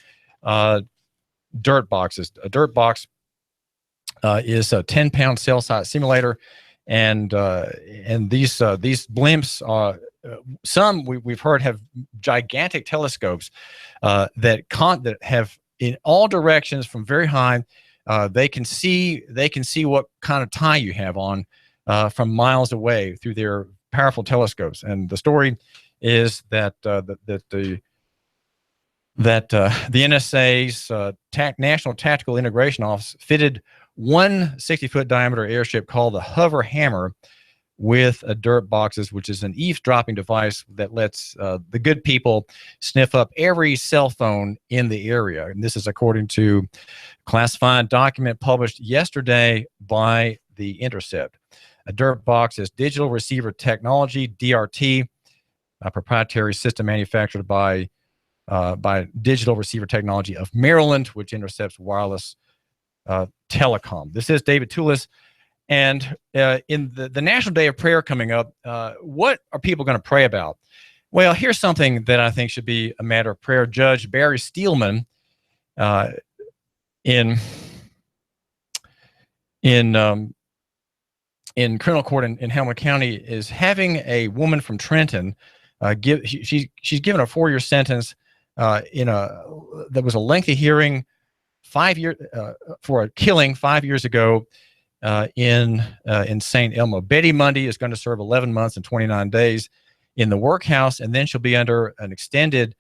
dirt boxes. A dirt box is a 10-pound cell site simulator, and these blimps, some we've heard have gigantic telescopes that have in all directions from very high. They can see what kind of tie you have on from miles away through their powerful telescopes. And the story is that the NSA's National Tactical Integration Office fitted one 60-foot diameter airship called the Hover Hammer with dirt boxes, which is an eavesdropping device that lets the good people sniff up every cell phone in the area. And this is according to a classified document published yesterday by The Intercept. A dirt box is digital receiver technology, DRT, a proprietary system manufactured by Digital Receiver Technology of Maryland, which intercepts wireless telecom. This is David Tulis. And in the National Day of Prayer coming up, what are people going to pray about? Well, here's something that I think should be a matter of prayer. Judge Barry Steelman in criminal court in Helena County is having a woman from Trenton she's given a 4-year sentence that was a lengthy hearing 5 years for a killing 5 years ago in St. Elmo. Betty Mundy is going to serve 11 months and 29 days in the workhouse, and then she'll be under an extended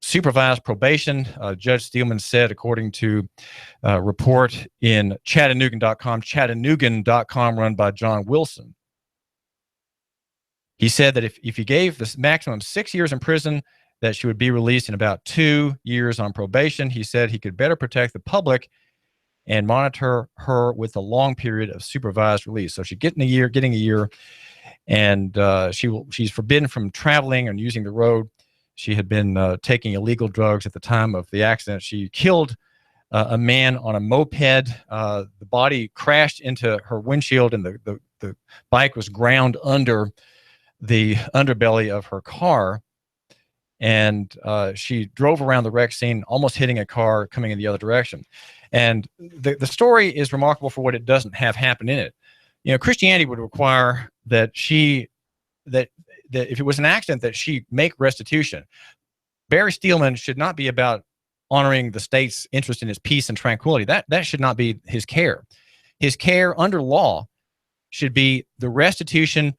supervised probation. Judge Steelman said, according to a report in Chattanoogan.com, run by John Wilson. He said that if he gave the maximum 6 years in prison, that she would be released in about 2 years on probation. He said he could better protect the public and monitor her with a long period of supervised release. So she's getting a year, and she's forbidden from traveling and using the road. She had been taking illegal drugs at the time of the accident. She killed a man on a moped. The body crashed into her windshield, and the bike was ground under the underbelly of her car. And she drove around the wreck scene, almost hitting a car coming in the other direction. And the story is remarkable for what it doesn't have happen in it. You know, Christianity would require that if it was an accident, that she make restitution. Barry Steelman should not be about honoring the state's interest in his peace and tranquility. That should not be his care. His care under law should be the restitution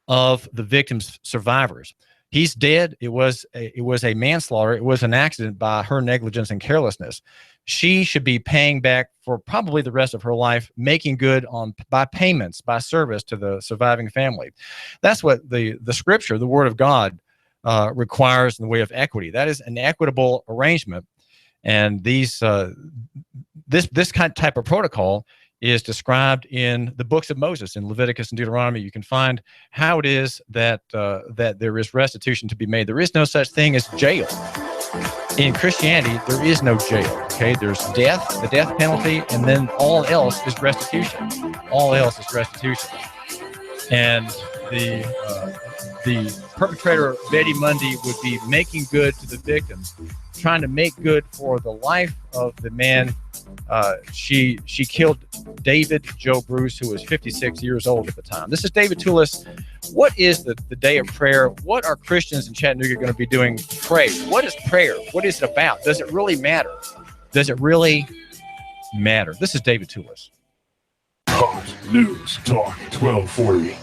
of the victim's survivors. He's dead. It was a manslaughter. It was an accident by her negligence and carelessness. She should be paying back for probably the rest of her life, making good by payments, by service to the surviving family. That's what the scripture, the word of God, requires in the way of equity. That is an equitable arrangement. And this type of protocol is described in the books of Moses, in Leviticus and Deuteronomy. You can find how it is that there is restitution to be made. There is no such thing as jail. In Christianity, there is no jail. Okay, there's death, the death penalty, and then all else is restitution. All else is restitution. And the perpetrator, Betty Mundy, would be making good to the victims, trying to make good for the life of the man. She killed David Joe Bruce, who was 56 years old at the time. This is David Tulis. What is the day of prayer? What are Christians in Chattanooga going to be doing to pray? What is prayer? What is it about? Does it really matter? Does it really matter? This is David Tulis. Hot News Talk 1240.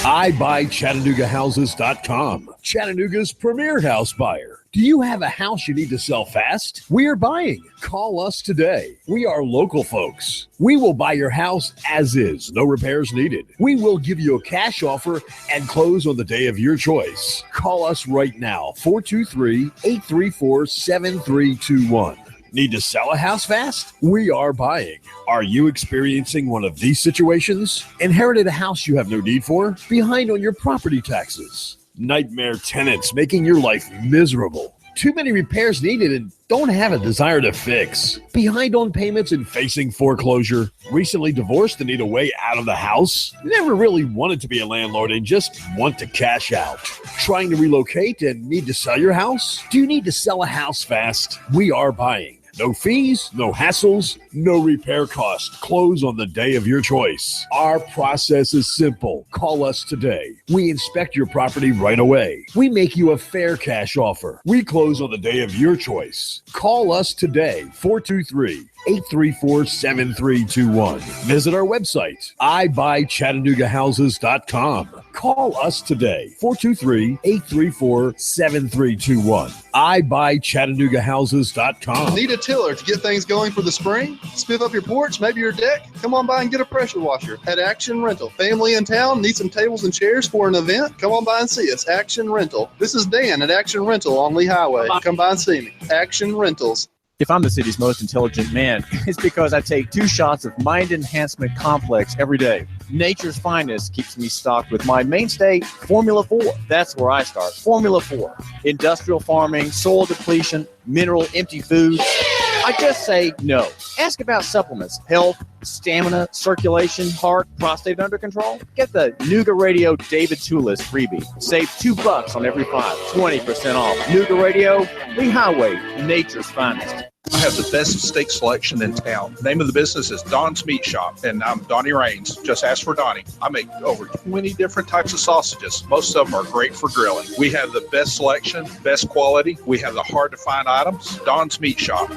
iBuyChattanoogaHouses.com, Chattanooga's premier house buyer. Do you have a house you need to sell fast? We are buying. Call us today. We are local folks. We will buy your house as is, no repairs needed. We will give you a cash offer and close on the day of your choice. Call us right now, 423-834-7321. Need to sell a house fast? We are buying. Are you experiencing one of these situations? Inherited a house you have no need for? Behind on your property taxes? Nightmare tenants making your life miserable? Too many repairs needed and don't have a desire to fix? Behind on payments and facing foreclosure? Recently divorced and need a way out of the house? Never really wanted to be a landlord and just want to cash out? Trying to relocate and need to sell your house? Do you need to sell a house fast? We are buying. No fees, no hassles, no repair cost. Close on the day of your choice. Our process is simple. Call us today. We inspect your property right away. We make you a fair cash offer. We close on the day of your choice. Call us today, 423-834-7321. Visit our website, ibuychattanoogahouses.com. Call us today, 423-834-7321. ibuychattanoogahouses.com. Need a tiller to get things going for the spring? Spiff up your porch, maybe your deck? Come on by and get a pressure washer at Action Rental. Family in town, need some tables and chairs for an event? Come on by and see us, Action Rental. This is Dan at Action Rental on Lee Highway. Come by and see me, Action Rentals. If I'm the city's most intelligent man, it's because I take 2 shots of Mind Enhancement Complex every day. Nature's Finest keeps me stocked with my mainstay, Formula 4. That's where I start. Formula 4. Industrial farming, soil depletion, mineral empty food. I just say no. Ask about supplements, health, stamina, circulation, heart, prostate under control. Get the Nooga Radio David Tulis freebie. Save $2 on every 5, 20% off. Nooga Radio, Lee Highway, Nature's Finest. I have the best steak selection in town. The name of the business is Don's Meat Shop, and I'm Donnie Raines. Just ask for Donnie. I make over 20 different types of sausages. Most of them are great for grilling. We have the best selection, best quality. We have the hard-to-find items. Don's Meat Shop.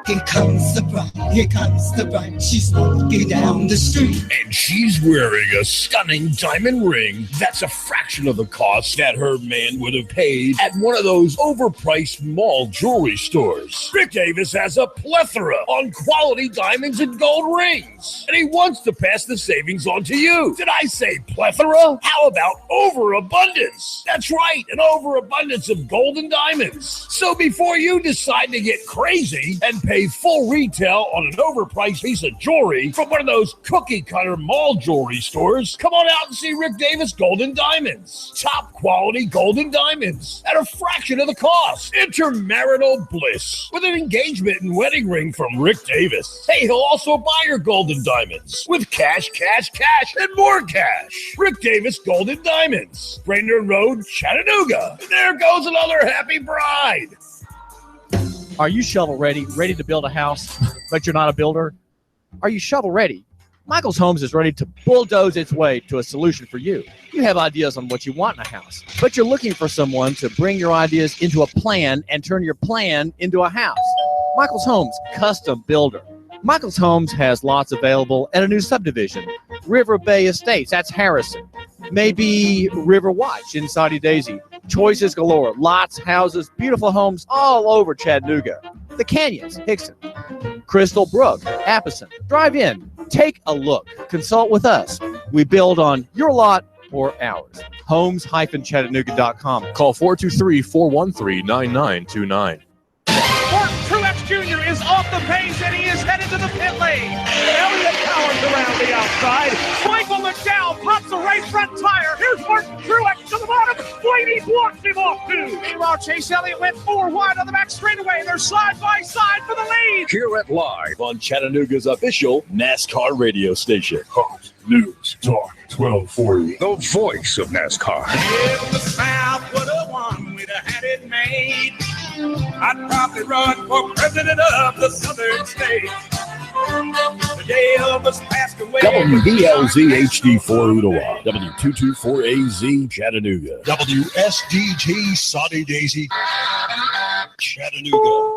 Here comes the bride, here comes the bride. She's walking down the street. And she's wearing a stunning diamond ring that's a fraction of the cost that her man would have paid at one of those overpriced mall jewelry stores. Rick Davis has a plethora on quality diamonds and gold rings, and he wants to pass the savings on to you. Did I say plethora? How about overabundance? That's right, an overabundance of gold and diamonds. So before you decide to get crazy and pay full retail on an overpriced piece of jewelry from one of those cookie-cutter mall jewelry stores, come on out and see Rick Davis Gold and Diamonds. Top quality gold and diamonds at a fraction of the cost. Intermarital bliss with an engagement and wedding ring from Rick Davis. Hey, he'll also buy your gold and diamonds with cash, and more cash. Rick Davis Gold and Diamonds, Brainerd Road, Chattanooga. And there goes another happy bride. Are you shovel ready to build a house, but you're not a builder? Are you shovel ready? Michael's Homes is ready to bulldoze its way to a solution for you. You have ideas on what you want in a house, but you're looking for someone to bring your ideas into a plan and turn your plan into a house. Michael's Homes, custom builder. Michael's Homes has lots available at a new subdivision, River Bay Estates, that's Harrison. Maybe River Watch in Saudi Daisy. Choices galore, lots, houses, beautiful homes all over Chattanooga. The Canyons, Hickson. Crystal Brook, Appleton. Drive in, take a look, consult with us. We build on your lot or ours. Homes-Chattanooga.com. Call 423-413-9929. Mark Truex Jr. is off the pace and he is headed to the pit lane. Elliott Powers around the outside. Michael McDowell pops a right front tire. Here's Martin Truex to the bottom. Blaney blocks him off too. Meanwhile, Chase Elliott went 4 wide on the back straightaway. They're side by side for the lead. Hear it live on Chattanooga's official NASCAR radio station. Fox News Talk 1240. The voice of NASCAR. If the South would have won, we'd have had it made. I'd probably run for president of the southern states. The day Elvis passed away. WBLZ HD4 Ottawa. W224AZ Chattanooga. WSDG Saudi Daisy Chattanooga.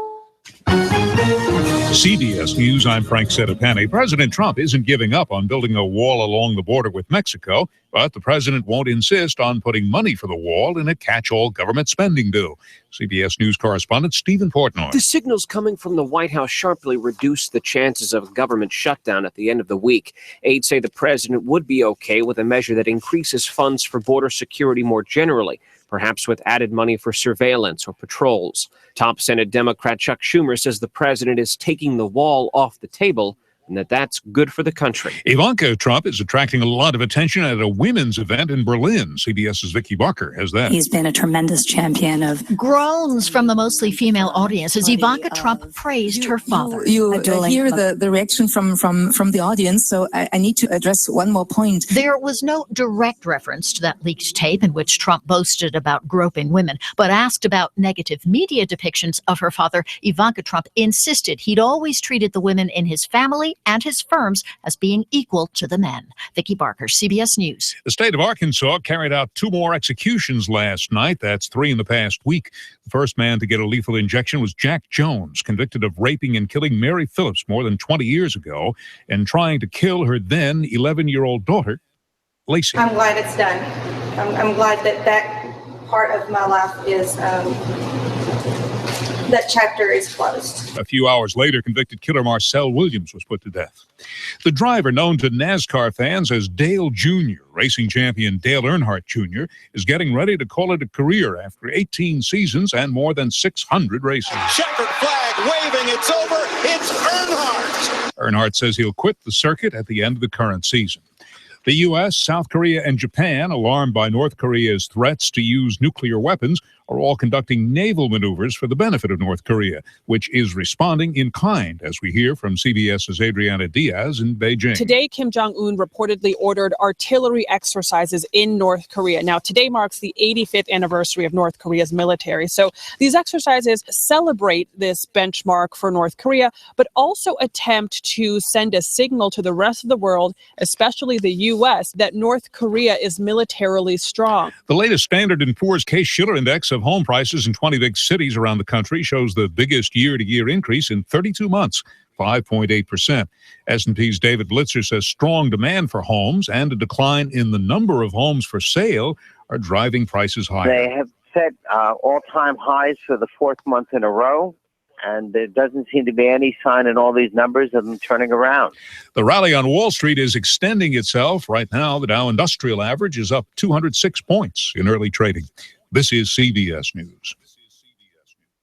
CBS News, I'm Frank Sedapani. President Trump isn't giving up on building a wall along the border with Mexico, but the president won't insist on putting money for the wall in a catch-all government spending bill. CBS News correspondent Stephen Portnoy. The signals coming from the White House sharply reduced the chances of a government shutdown at the end of the week. Aides say the president would be okay with a measure that increases funds for border security more generally, perhaps with added money for surveillance or patrols. Top Senate Democrat Chuck Schumer says the president is taking the wall off the table and that's good for the country. Ivanka Trump is attracting a lot of attention at a women's event in Berlin. CBS's Vicki Barker has that. He's been a tremendous champion of groans from the mostly female audience as Ivanka Trump praised her father. You hear the reaction from the audience, so I need to address one more point. There was no direct reference to that leaked tape in which Trump boasted about groping women, but asked about negative media depictions of her father, Ivanka Trump insisted he'd always treated the women in his family and his firms as being equal to the men. Vicki Barker, CBS News. The state of Arkansas carried out 2 more executions last night. That's 3 in the past week. The first man to get a lethal injection was Jack Jones, convicted of raping and killing Mary Phillips more than 20 years ago and trying to kill her then 11-year-old daughter, Lacey. I'm glad it's done. I'm glad that part of my life is, that chapter is closed. A few hours later, convicted killer Marcel Williams was put to death. The driver, known to NASCAR fans as Dale Jr., racing champion Dale Earnhardt Jr., is getting ready to call it a career after 18 seasons and more than 600 races. Checkered flag waving, it's over, it's Earnhardt. Earnhardt says he'll quit the circuit at the end of the current season. The U.S., South Korea, and Japan, alarmed by North Korea's threats to use nuclear weapons, are all conducting naval maneuvers for the benefit of North Korea, which is responding in kind, as we hear from CBS's Adriana Diaz in Beijing. Today, Kim Jong-un reportedly ordered artillery exercises in North Korea. Now, today marks the 85th anniversary of North Korea's military. So these exercises celebrate this benchmark for North Korea, but also attempt to send a signal to the rest of the world, especially the U.S., that North Korea is militarily strong. The latest Standard & Poor's Case-Shiller Index of home prices in 20 big cities around the country shows the biggest year-to-year increase in 32 months, 5.8%. S&P's David Blitzer says strong demand for homes and a decline in the number of homes for sale are driving prices higher. They have set all-time highs for the 4th month in a row, and there doesn't seem to be any sign in all these numbers of them turning around. The rally on Wall Street is extending itself. Right now, the Dow Industrial Average is up 206 points in early trading. This is CBS News.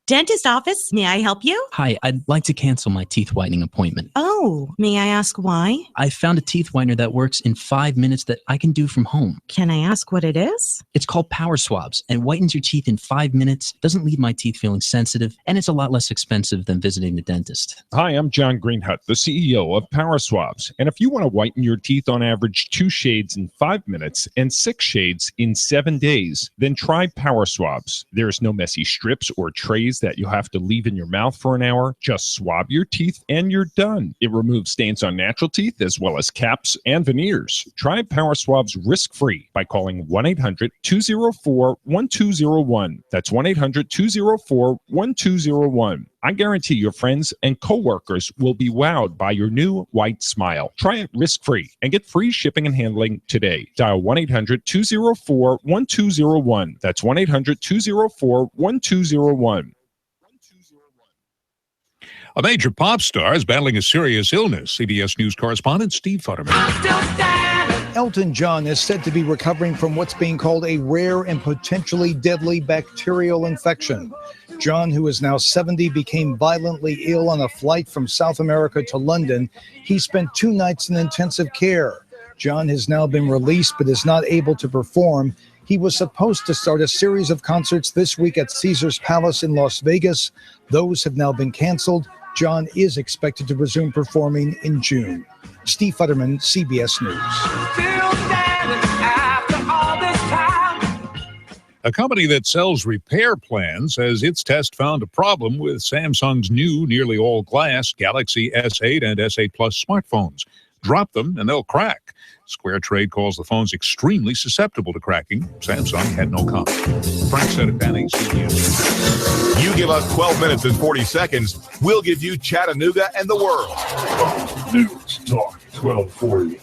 Dentist office, may I help you? Hi, I'd like to cancel my teeth whitening appointment. Oh, may I ask why? I found a teeth whitener that works in 5 minutes that I can do from home. Can I ask what it is? It's called Power Swabs and whitens your teeth in 5 minutes, doesn't leave my teeth feeling sensitive, and it's a lot less expensive than visiting the dentist. Hi, I'm John Greenhut, the CEO of Power Swabs. And if you want to whiten your teeth on average 2 shades in 5 minutes and 6 shades in 7 days, then try Power Swabs. There's no messy strips or trays that you'll have to leave in your mouth for an hour. Just swab your teeth and you're done. It removes stains on natural teeth as well as caps and veneers. Try Power Swabs risk-free by calling 1-800-204-1201. That's 1-800-204-1201. I guarantee your friends and coworkers will be wowed by your new white smile. Try it risk-free and get free shipping and handling today. Dial 1-800-204-1201. That's 1-800-204-1201. A major pop star is battling a serious illness. CBS News correspondent Steve Futterman. Elton John is said to be recovering from what's being called a rare and potentially deadly bacterial infection. John, who is now 70, became violently ill on a flight from South America to London. He spent 2 nights in intensive care. John has now been released but is not able to perform. He was supposed to start a series of concerts this week at Caesars Palace in Las Vegas. Those have now been canceled. John is expected to resume performing in June. Steve Futterman, CBS News. A company that sells repair plans says its test found a problem with Samsung's new, nearly all-glass Galaxy S8 and S8 Plus smartphones. Drop them and they'll crack. Square Trade calls the phones extremely susceptible to cracking. Samsung had no comment. Frank Chattanooga, CBS. You give us 12 minutes and 40 seconds, we'll give you Chattanooga and the world. News Talk 1240.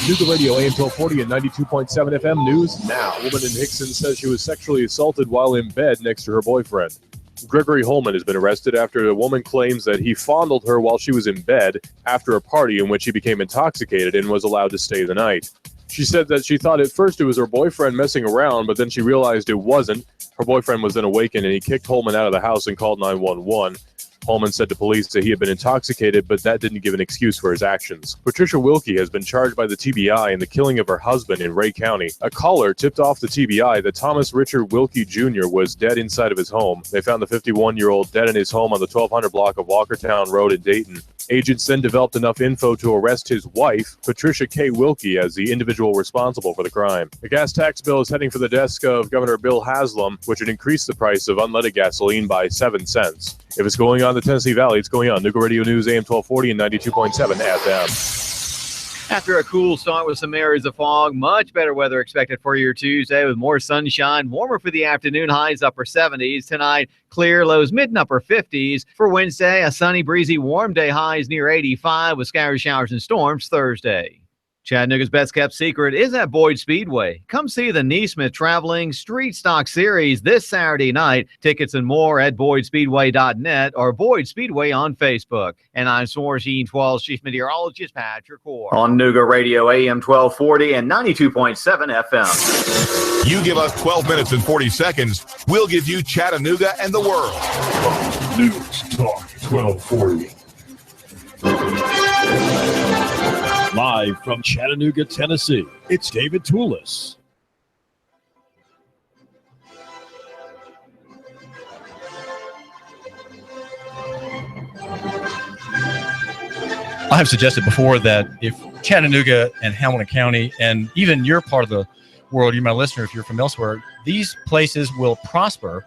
Nooga Radio AM 1240 and 92.7 FM News Now. A woman in Hickson says she was sexually assaulted while in bed next to her boyfriend. Gregory Holman has been arrested after a woman claims that he fondled her while she was in bed after a party in which he became intoxicated and was allowed to stay the night. She said that she thought at first it was her boyfriend messing around, but then she realized it wasn't. Her boyfriend was then awakened and he kicked Holman out of the house and called 911. Holman said to police that he had been intoxicated, but that didn't give an excuse for his actions. Patricia Wilkie has been charged by the TBI in the killing of her husband in Ray County. A caller tipped off the TBI that Thomas Richard Wilkie Jr. was dead inside of his home. They found the 51-year-old dead in his home on the 1200 block of Walkertown Road in Dayton. Agents then developed enough info to arrest his wife, Patricia K. Wilkie, as the individual responsible for the crime. The gas tax bill is heading for the desk of Governor Bill Haslam, which would increase the price of unleaded gasoline by 7 cents. If it's going on the Tennessee Valley, it's going on Nooga Radio News AM 1240 and 92.7 FM. After a cool start with some areas of fog, much better weather expected for your Tuesday with more sunshine, warmer for the afternoon, highs upper 70s. Tonight, clear, lows mid and upper 50s. For Wednesday, a sunny, breezy, warm day, highs near 85 with scattered showers and storms Thursday. Chattanooga's best kept secret is at Boyd Speedway. Come see the Neesmith Traveling Street Stock Series this Saturday night. Tickets and more at BoydSpeedway.net or Boyd Speedway on Facebook. And I'm Source 12's Chief Meteorologist Patrick Core. On Nooga Radio AM 1240 and 92.7 FM. You give us 12 minutes and 40 seconds, we'll give you Chattanooga and the world. News Talk 1240. Live from Chattanooga, Tennessee, it's David Tulis. I have suggested before that if Chattanooga and Hamilton County and even your part of the world, you, my listener, if you're from elsewhere, these places will prosper.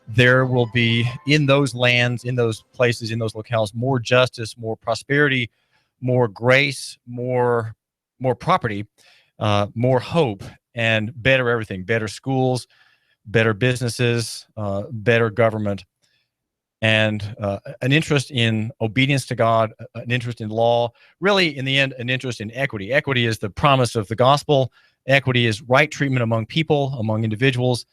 There will be in those lands, in those places, in those locales, more justice, more prosperity, more grace, more property, more hope, and better everything, better schools, better businesses, better government, and an interest in obedience to God, an interest in law, really, in the end, an interest in equity. Equity is the promise of the gospel. Equity is right treatment among people, among individuals,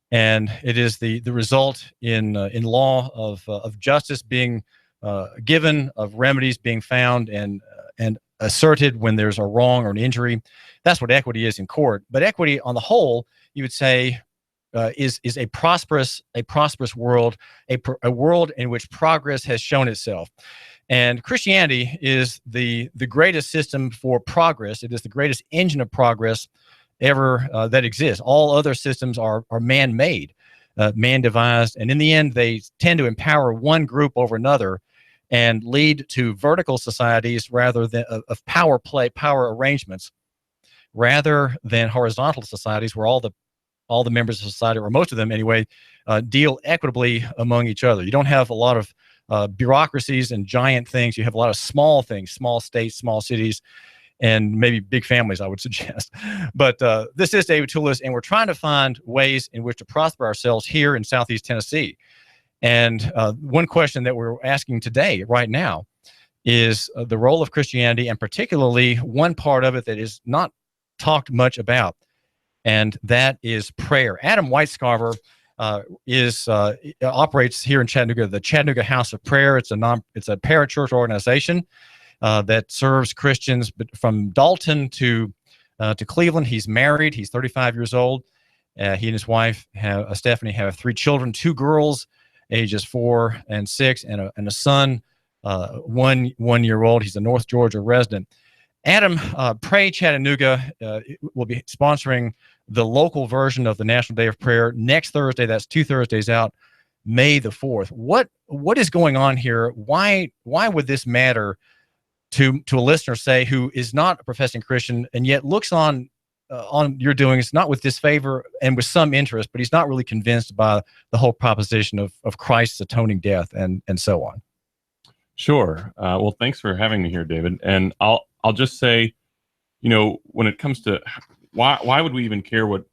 and it is the result in law of justice being given, of remedies being found and asserted when there's a wrong or an injury. That's what equity is in court. But equity on the whole, you would say, is a prosperous world, a world in which progress has shown itself. And Christianity is the greatest system for progress. It is the greatest engine of progress ever that exists. All other systems are man-made, man-devised, and in the end, they tend to empower one group over another and lead to vertical societies rather than of power arrangements, rather than horizontal societies where all the members of society, or most of them anyway, deal equitably among each other. You don't have a lot of bureaucracies and giant things. You have a lot of small things, small states, small cities, and maybe big families, I would suggest. But this is David Tulis, and we're trying to find ways in which to prosper ourselves here in Southeast Tennessee. And one question that we're asking today, right now, is the role of Christianity, and particularly one part of it that is not talked much about, and that is prayer. Adam Whitescarver operates here in Chattanooga, the Chattanooga House of Prayer. It's a parachurch organization that serves Christians from Dalton to Cleveland. He's married. He's 35 years old. He and his wife, Stephanie, have 3 children, 2 girls, ages 4 and 6, and a son, 1 year old. He's a North Georgia resident. Adam, Pray Chattanooga will be sponsoring the local version of the National Day of Prayer next Thursday. That's 2 Thursdays out, May the 4th. What is going on here? Why would this matter to a listener, say, who is not a professing Christian and yet looks on your doings, not with disfavor and with some interest, but he's not really convinced by the whole proposition of Christ's atoning death and so on? Sure. Well, thanks for having me here, David. And I'll just say, when it comes to why would we even care what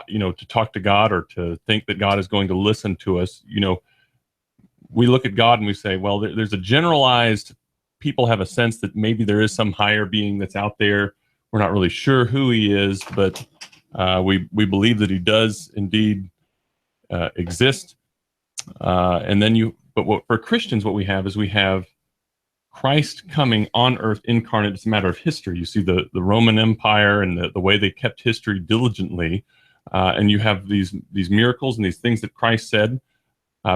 to talk to God or to think that God is going to listen to us? We look at God and we say, well, there's a generalized, people have a sense that maybe there is some higher being that's out there. We're not really sure who he is, but we believe that he does indeed exist. But for Christians, what we have is we have Christ coming on earth incarnate. It's a matter of history. You see the Roman Empire and the way they kept history diligently, and you have these miracles and these things that Christ said.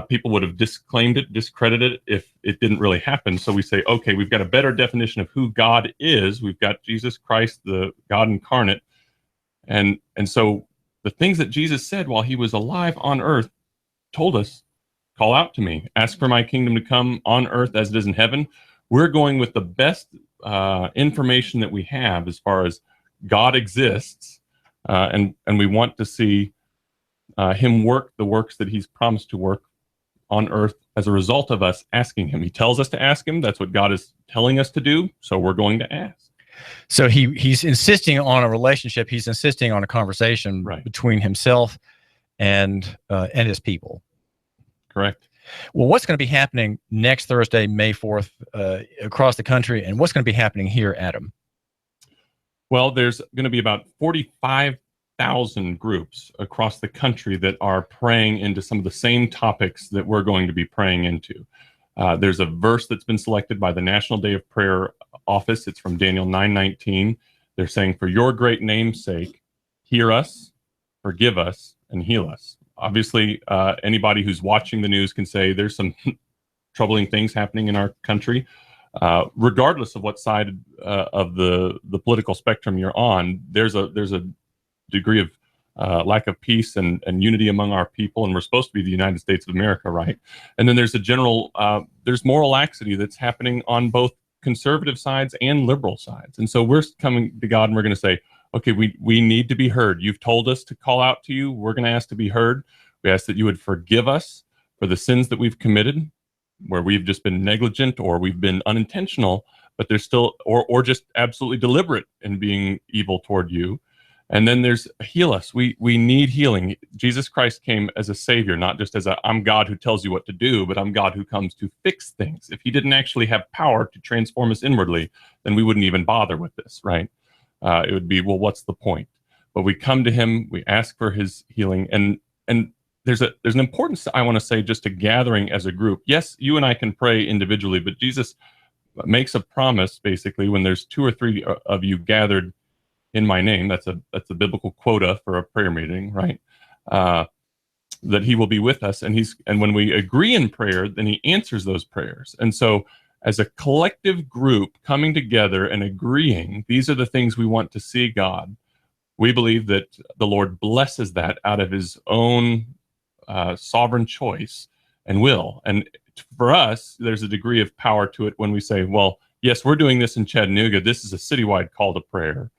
People would have disclaimed it, discredited it if it didn't really happen. So we say, okay, we've got a better definition of who God is. We've got Jesus Christ, the God incarnate. And so the things that Jesus said while he was alive on earth told us, call out to me, ask for my kingdom to come on earth as it is in heaven. We're going with the best information that we have as far as God exists, and we want to see him work the works that he's promised to work on earth as a result of us asking him. He tells us to ask him. That's what God is telling us to do. So we're going to ask. So he's insisting on a relationship. He's insisting on a conversation between himself and his people. Correct. Well, what's going to be happening next Thursday, May 4th, across the country, and what's going to be happening here, Adam? Well, there's going to be about 45,000 groups across the country that are praying into some of the same topics that we're going to be praying into. There's a verse that's been selected by the National Day of Prayer Office. It's from Daniel 9:19. They're saying, for your great name's sake, hear us, forgive us, and heal us. Obviously, anybody who's watching the news can say there's some troubling things happening in our country. Regardless of what side of the political spectrum you're on, there's a degree of lack of peace and unity among our people, and we're supposed to be the United States of America, right? And then there's a general, there's moral laxity that's happening on both conservative sides and liberal sides. And so we're coming to God and we're going to say, okay, we need to be heard. You've told us to call out to you. We're going to ask to be heard. We ask that you would forgive us for the sins that we've committed, where we've just been negligent or we've been unintentional, but there's still, or just absolutely deliberate in being evil toward you. And then there's heal us. We need healing. Jesus Christ came as a savior, not just as I'm God who tells you what to do, but I'm God who comes to fix things. If he didn't actually have power to transform us inwardly, then we wouldn't even bother with this, right? It would be, well, what's the point? But we come to him, we ask for his healing, and there's an importance, I want to say, just to gathering as a group. Yes, you and I can pray individually, but Jesus makes a promise, basically, when there's 2 or 3 of you gathered in my name. That's a biblical quota for a prayer meeting, right? That he will be with us, and when we agree in prayer, then he answers those prayers. And so, as a collective group coming together and agreeing, these are the things we want to see God. We believe that the Lord blesses that out of his own sovereign choice and will. And for us, there's a degree of power to it when we say, well, yes, we're doing this in Chattanooga. This is a citywide call to prayer.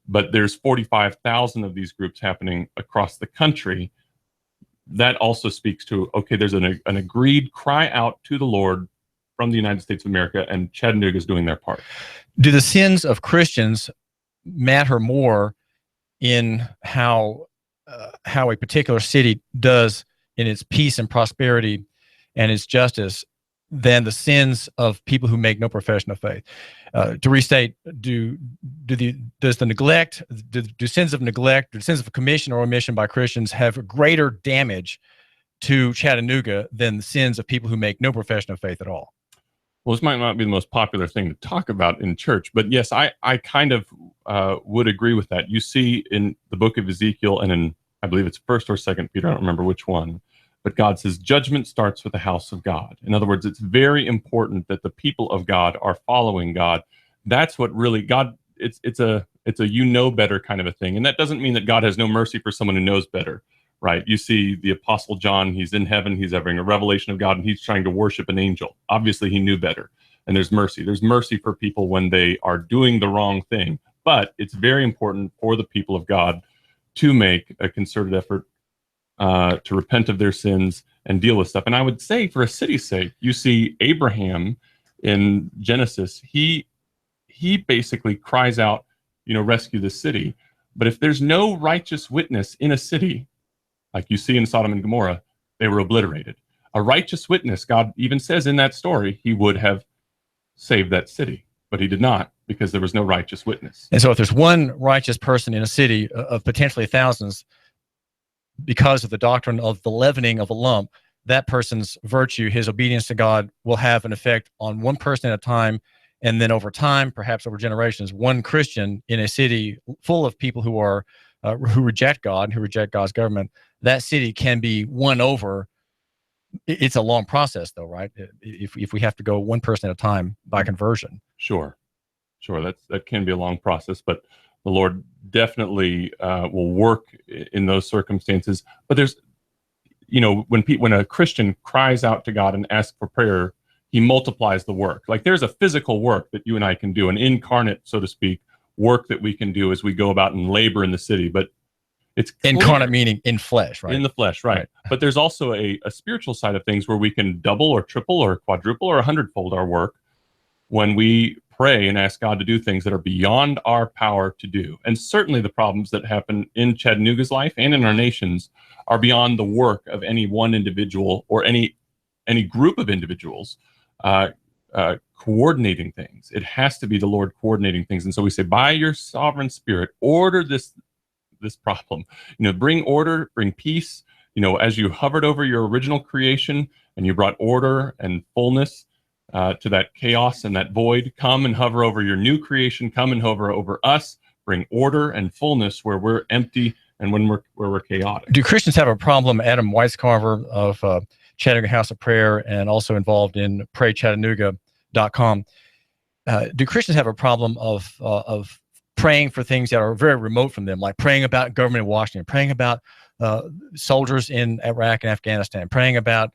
But there's 45,000 of these groups happening across the country. That also speaks to, okay, there's an agreed cry out to the Lord from the United States of America, and Chattanooga is doing their part. Do the sins of Christians matter more in how a particular city does in its peace and prosperity and its justice than the sins of people who make no profession of faith? To restate, do sins of neglect, do sins of commission or omission by Christians have greater damage to Chattanooga than the sins of people who make no profession of faith at all? Well, this might not be the most popular thing to talk about in church, but yes, I kind of would agree with that. You see in the book of Ezekiel and in, I believe it's 1st or 2nd Peter, I don't remember which one, but God says judgment starts with the house of God. In other words, it's very important that the people of God are following God. That's what really God, it's a you know better kind of a thing. And that doesn't mean that God has no mercy for someone who knows better, right? You see the Apostle John, he's in heaven, he's having a revelation of God, and he's trying to worship an angel. Obviously, he knew better. And there's mercy. There's mercy for people when they are doing the wrong thing. But it's very important for the people of God to make a concerted effort to repent of their sins and deal with stuff. And I would say, for a city's sake, you see Abraham in Genesis, he basically cries out, rescue the city. But if there's no righteous witness in a city, like you see in Sodom and Gomorrah, they were obliterated. A righteous witness, God even says in that story, he would have saved that city, but he did not, because there was no righteous witness. And so if there's one righteous person in a city of potentially thousands, because of the doctrine of the leavening of a lump, that person's virtue, his obedience to God, will have an effect on one person at a time. And then over time, perhaps over generations, one Christian in a city full of people who are who reject God, who reject God's government, that city can be won over. It's a long process, though, right? If we have to go one person at a time by conversion. Sure. That can be a long process, but the Lord definitely will work in those circumstances. But there's, when a Christian cries out to God and asks for prayer, he multiplies the work. Like there's a physical work that you and I can do, an incarnate, so to speak, work that we can do as we go about and labor in the city. But It's incarnate, meaning in flesh, right? In the flesh, right. But there's also a spiritual side of things where we can double or triple or quadruple or 100-fold our work when we pray and ask God to do things that are beyond our power to do. And certainly the problems that happen in Chattanooga's life and in our nations are beyond the work of any one individual or any group of individuals coordinating things. It has to be the Lord coordinating things. And so we say, by your sovereign Spirit, order this problem. Bring order, bring peace. As you hovered over your original creation and you brought order and fullness to that chaos and that void, come and hover over your new creation. Come and hover over us. Bring order and fullness where we're empty and where we're chaotic. Do Christians have a problem? Adam Weiscarver of Chattanooga House of Prayer and also involved in PrayChattanooga.com. Do Christians have a problem of praying for things that are very remote from them, like praying about government in Washington, praying about soldiers in Iraq and Afghanistan, praying about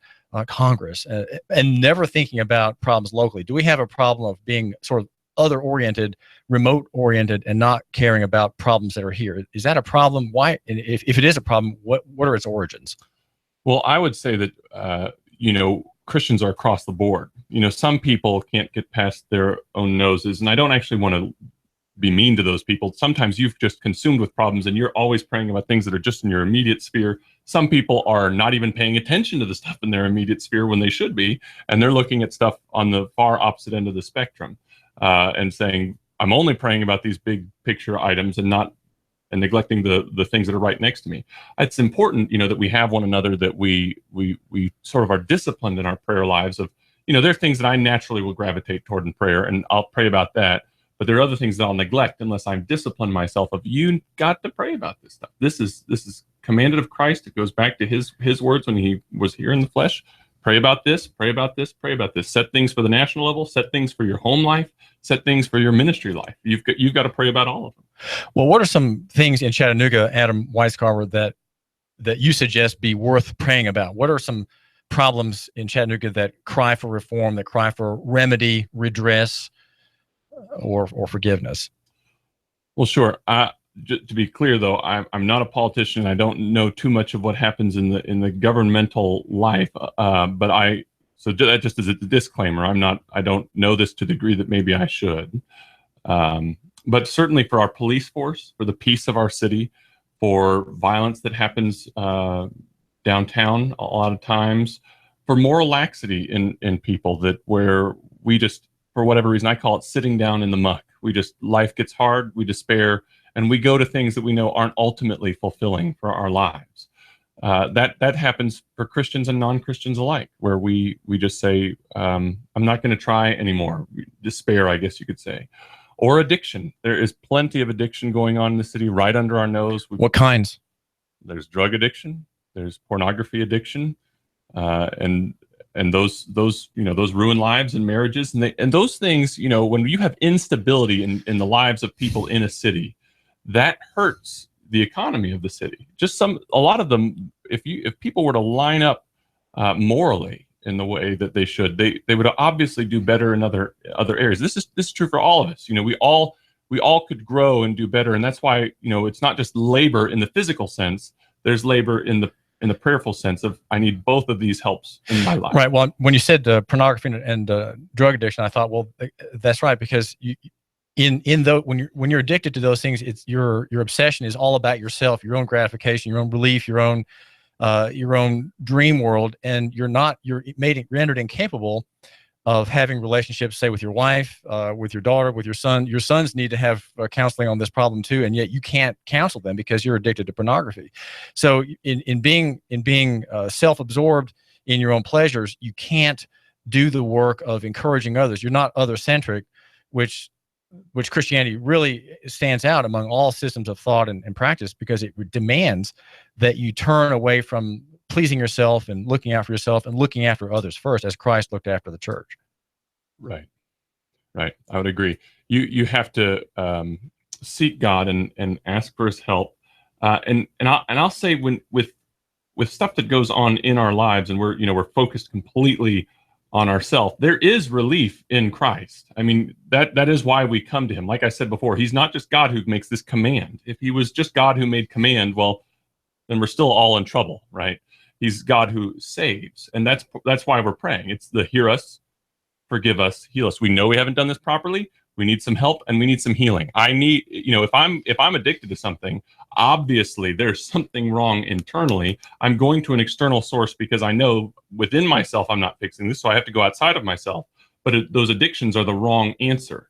Congress, and never thinking about problems locally? Do we have a problem of being sort of other-oriented, remote-oriented, and not caring about problems that are here? Is that a problem? Why? If it is a problem, what are its origins? Well, I would say that, Christians are across the board. Some people can't get past their own noses, and I don't actually want to be mean to those people. Sometimes you've just consumed with problems and you're always praying about things that are just in your immediate sphere. Some people are not even paying attention to the stuff in their immediate sphere when they should be, and they're looking at stuff on the far opposite end of the spectrum and saying, I'm only praying about these big picture items and neglecting the things that are right next to me. It's important, that we have one another, that we sort of are disciplined in our prayer lives of, there are things that I naturally will gravitate toward in prayer, and I'll pray about that. But there are other things that I'll neglect unless I'm disciplined myself of, you got to pray about this stuff. This is commanded of Christ. It goes back to his words when he was here in the flesh. Pray about this, pray about this, pray about this. Set things for the national level, set things for your home life, set things for your ministry life. You've got to pray about all of them. Well, what are some things in Chattanooga, Adam Weiscarver, that you suggest be worth praying about? What are some problems in Chattanooga that cry for reform, that cry for remedy, redress, or forgiveness? Well, sure. To be clear, though, I'm not a politician. I don't know too much of what happens in the governmental life. So that just as a disclaimer, I don't know this to the degree that maybe I should. But certainly for our police force, for the peace of our city, for violence that happens downtown a lot of times, for moral laxity in people, that where we just, for whatever reason, I call it sitting down in the muck. Life gets hard, we despair, and we go to things that we know aren't ultimately fulfilling for our lives. That happens for Christians and non-Christians alike, where we just say, I'm not going to try anymore. Despair, I guess you could say. Or addiction. There is plenty of addiction going on in the city right under our nose. What kinds? There's drug addiction. There's pornography addiction, and those ruin lives and marriages, and those things. When you have instability in the lives of people in a city, that hurts the economy of the city. A lot of them, if people were to line up morally in the way that they should, they would obviously do better in other areas. This is true for all of us. We all could grow and do better, and that's why it's not just labor in the physical sense. There's labor in the prayerful sense of, I need both of these helps in my life. Right. Well, when you said pornography and drug addiction, I thought, well, that's right, because when you're addicted to those things, it's your obsession is all about yourself, your own gratification, your own relief, your own dream world, and you're rendered incapable of having relationships, say, with your wife, with your daughter, with your son. Your sons need to have counseling on this problem too, and yet you can't counsel them because you're addicted to pornography. So in being self-absorbed in your own pleasures, you can't do the work of encouraging others. You're not other-centric, which Christianity really stands out among all systems of thought and practice, because it demands that you turn away from pleasing yourself and looking out for yourself and looking after others first, as Christ looked after the church. Right. I would agree. You have to seek God and ask for his help. And I'll say, with stuff that goes on in our lives, and we're focused completely on ourselves, there is relief in Christ. I mean, that is why we come to him. Like I said before, he's not just God who makes this command. If he was just God who made command, well, then we're still all in trouble, right? He's God who saves, and that's why we're praying. It's the hear us, forgive us, heal us. We know we haven't done this properly. We need some help, and we need some healing. I need, if I'm addicted to something, obviously there's something wrong internally. I'm going to an external source because I know within myself I'm not fixing this, so I have to go outside of myself. But those addictions are the wrong answer,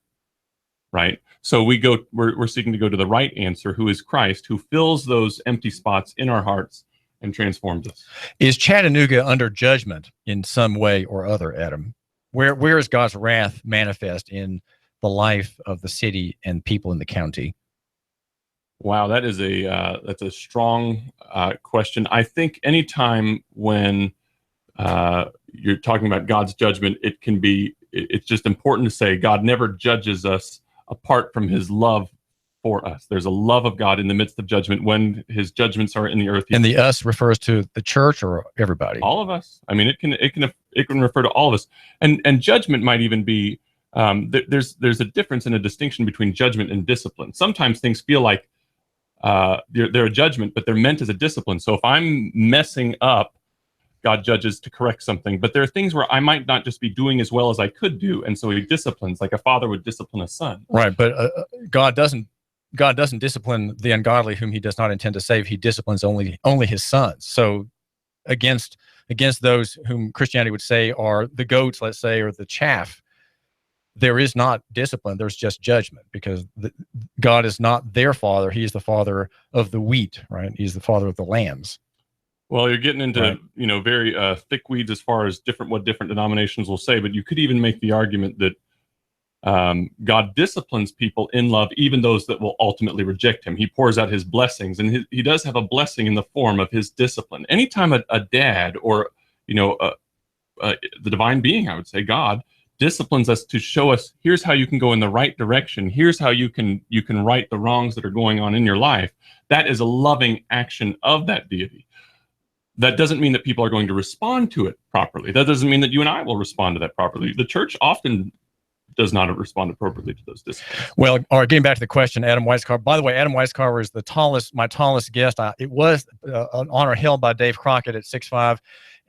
right? So we're seeking to go to the right answer, who is Christ, who fills those empty spots in our hearts and transforms us. Is Chattanooga under judgment in some way or other, Adam? Where is God's wrath manifest in the life of the city and people in the county? Wow, that's a strong question. I think anytime when you're talking about God's judgment, it's just important to say God never judges us apart from his love for us. There's a love of God in the midst of judgment when his judgments are in the earth. And the us refers to the church or everybody? All of us. I mean, it can refer to all of us. And judgment might even be, there's a difference and a distinction between judgment and discipline. Sometimes things feel like they're a judgment, but they're meant as a discipline. So if I'm messing up, God judges to correct something. But there are things where I might not just be doing as well as I could do, and so he disciplines, like a father would discipline a son. Right, but God doesn't discipline the ungodly whom he does not intend to save. He disciplines only his sons. So against those whom Christianity would say are the goats, let's say, or the chaff, there is not discipline. There's just judgment, because God is not their father. He is the father of the wheat, right? He's the father of the lambs. Well, you're getting into, right, very thick weeds as far as what different denominations will say, but you could even make the argument that God disciplines people in love, even those that will ultimately reject him. He pours out his blessings, and he does have a blessing in the form of his discipline. Anytime a dad or, the divine being, I would say God, disciplines us to show us, here's how you can go in the right direction. Here's how you can right the wrongs that are going on in your life. That is a loving action of that deity. That doesn't mean that people are going to respond to it properly. That doesn't mean that you and I will respond to that properly. The church often does not respond appropriately to those disciplines. Well, all right, getting back to the question, Adam Weiscarver. By the way, Adam Weiscarver is my tallest guest. It was an honor held by Dave Crockett at 6'5",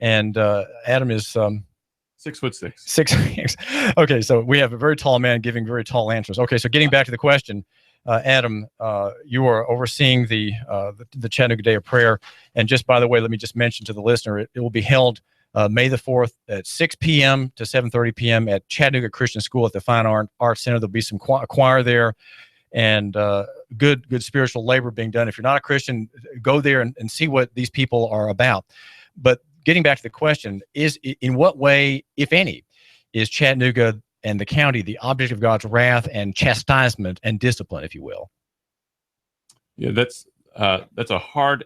and Adam is 6'6". 6'6". Okay, so we have a very tall man giving very tall answers. Okay, so getting back to the question, Adam, you are overseeing the Chattanooga Day of Prayer. And just by the way, let me just mention to the listener, it will be held May the 4th at 6 p.m. to 7:30 p.m. at Chattanooga Christian School at the Fine Arts Center. There'll be some choir there, and good spiritual labor being done. If you're not a Christian, go there and see what these people are about. But getting back to the question, in what way, if any, is Chattanooga and the county the object of God's wrath and chastisement and discipline, if you will? Yeah, that's a hard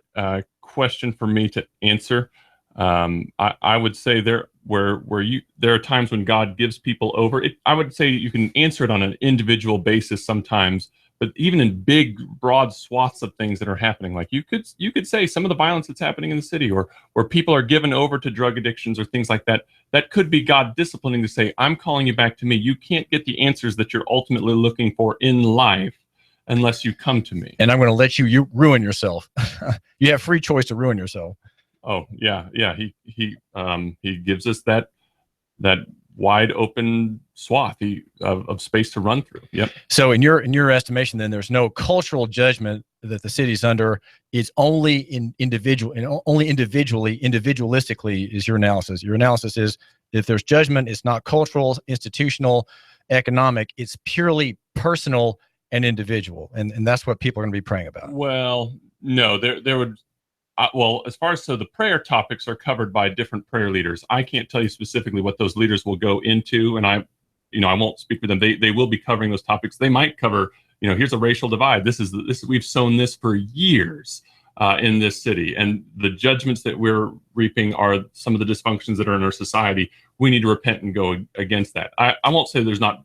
question for me to answer. I would say there are times when God gives people over. I would say you can answer it on an individual basis sometimes, but even in big, broad swaths of things that are happening, like you could say some of the violence that's happening in the city, or where people are given over to drug addictions or things like that, that could be God disciplining to say, I'm calling you back to me. You can't get the answers that you're ultimately looking for in life unless you come to me. And I'm going to let you ruin yourself. You have free choice to ruin yourself. Oh yeah. He gives us that wide open swath of space to run through. Yep. So in your estimation, then there's no cultural judgment that the city's under. It's only individualistically is your analysis. Your analysis is, if there's judgment, it's not cultural, institutional, economic. It's purely personal and individual, and that's what people are going to be praying about. Well, no, there would. Well, as far as the prayer topics are covered by different prayer leaders. I can't tell you specifically what those leaders will go into, and I won't speak for them. They will be covering those topics. They might cover, here's a racial divide. This is we've sown this for years in this city, and the judgments that we're reaping are some of the dysfunctions that are in our society. We need to repent and go against that. I won't say there's not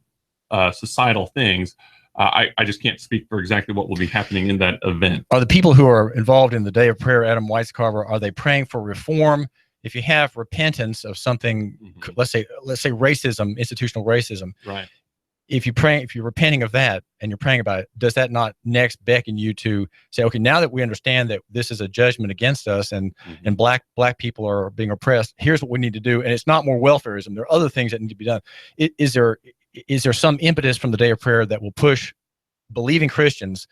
societal things. I just can't speak for exactly what will be happening in that event. Are the people who are involved in the Day of Prayer, Adam Weiscarver, are they praying for reform? If you have repentance of something, let's say racism, institutional racism, right? if you're repenting of that and you're praying about it, does that not next beckon you to say, okay, now that we understand that this is a judgment against us and black people are being oppressed, here's what we need to do. And it's not more welfarism. There are other things that need to be done. Is there some impetus from the day of prayer that will push believing Christians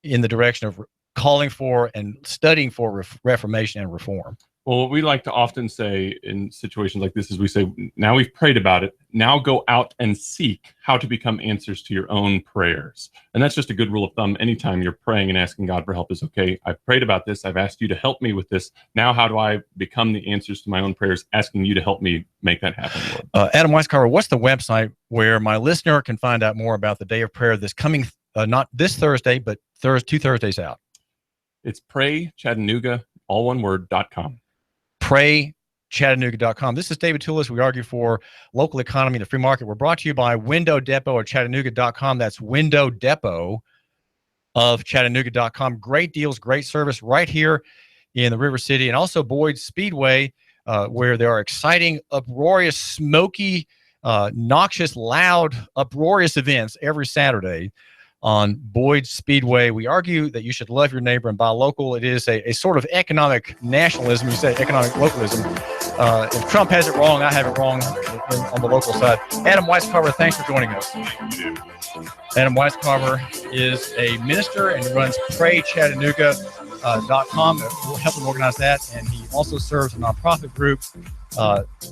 in the direction of calling for and studying for reformation and reform? Well, what we like to often say in situations like this is we say, now we've prayed about it, now go out and seek how to become answers to your own prayers. And that's just a good rule of thumb. Anytime you're praying and asking God for help is, okay, I've prayed about this, I've asked you to help me with this. Now how do I become the answers to my own prayers, asking you to help me make that happen, Lord? Adam Weiscarver, what's the website where my listener can find out more about the day of prayer this coming, not this Thursday, but 2 Thursdays out? It's PrayChattanooga, all one word, .com. PrayChattanooga.com. This is David Tulis. We argue for local economy and the free market. We're brought to you by Window Depot at Chattanooga.com. That's Window Depot of Chattanooga.com. Great deals, great service right here in the River City, and also Boyd's Speedway, where there are exciting, uproarious, smoky, noxious, loud, uproarious events every Saturday on Boyd's Speedway. We argue that you should love your neighbor and buy local. It is a sort of economic nationalism. You say economic localism. If Trump has it wrong, I have it wrong on the local side. Adam Weiscarver, thanks for joining us. Adam Weiscarver is a minister and runs PrayChattanooga.com. We'll help him organize that. And he also serves a nonprofit group,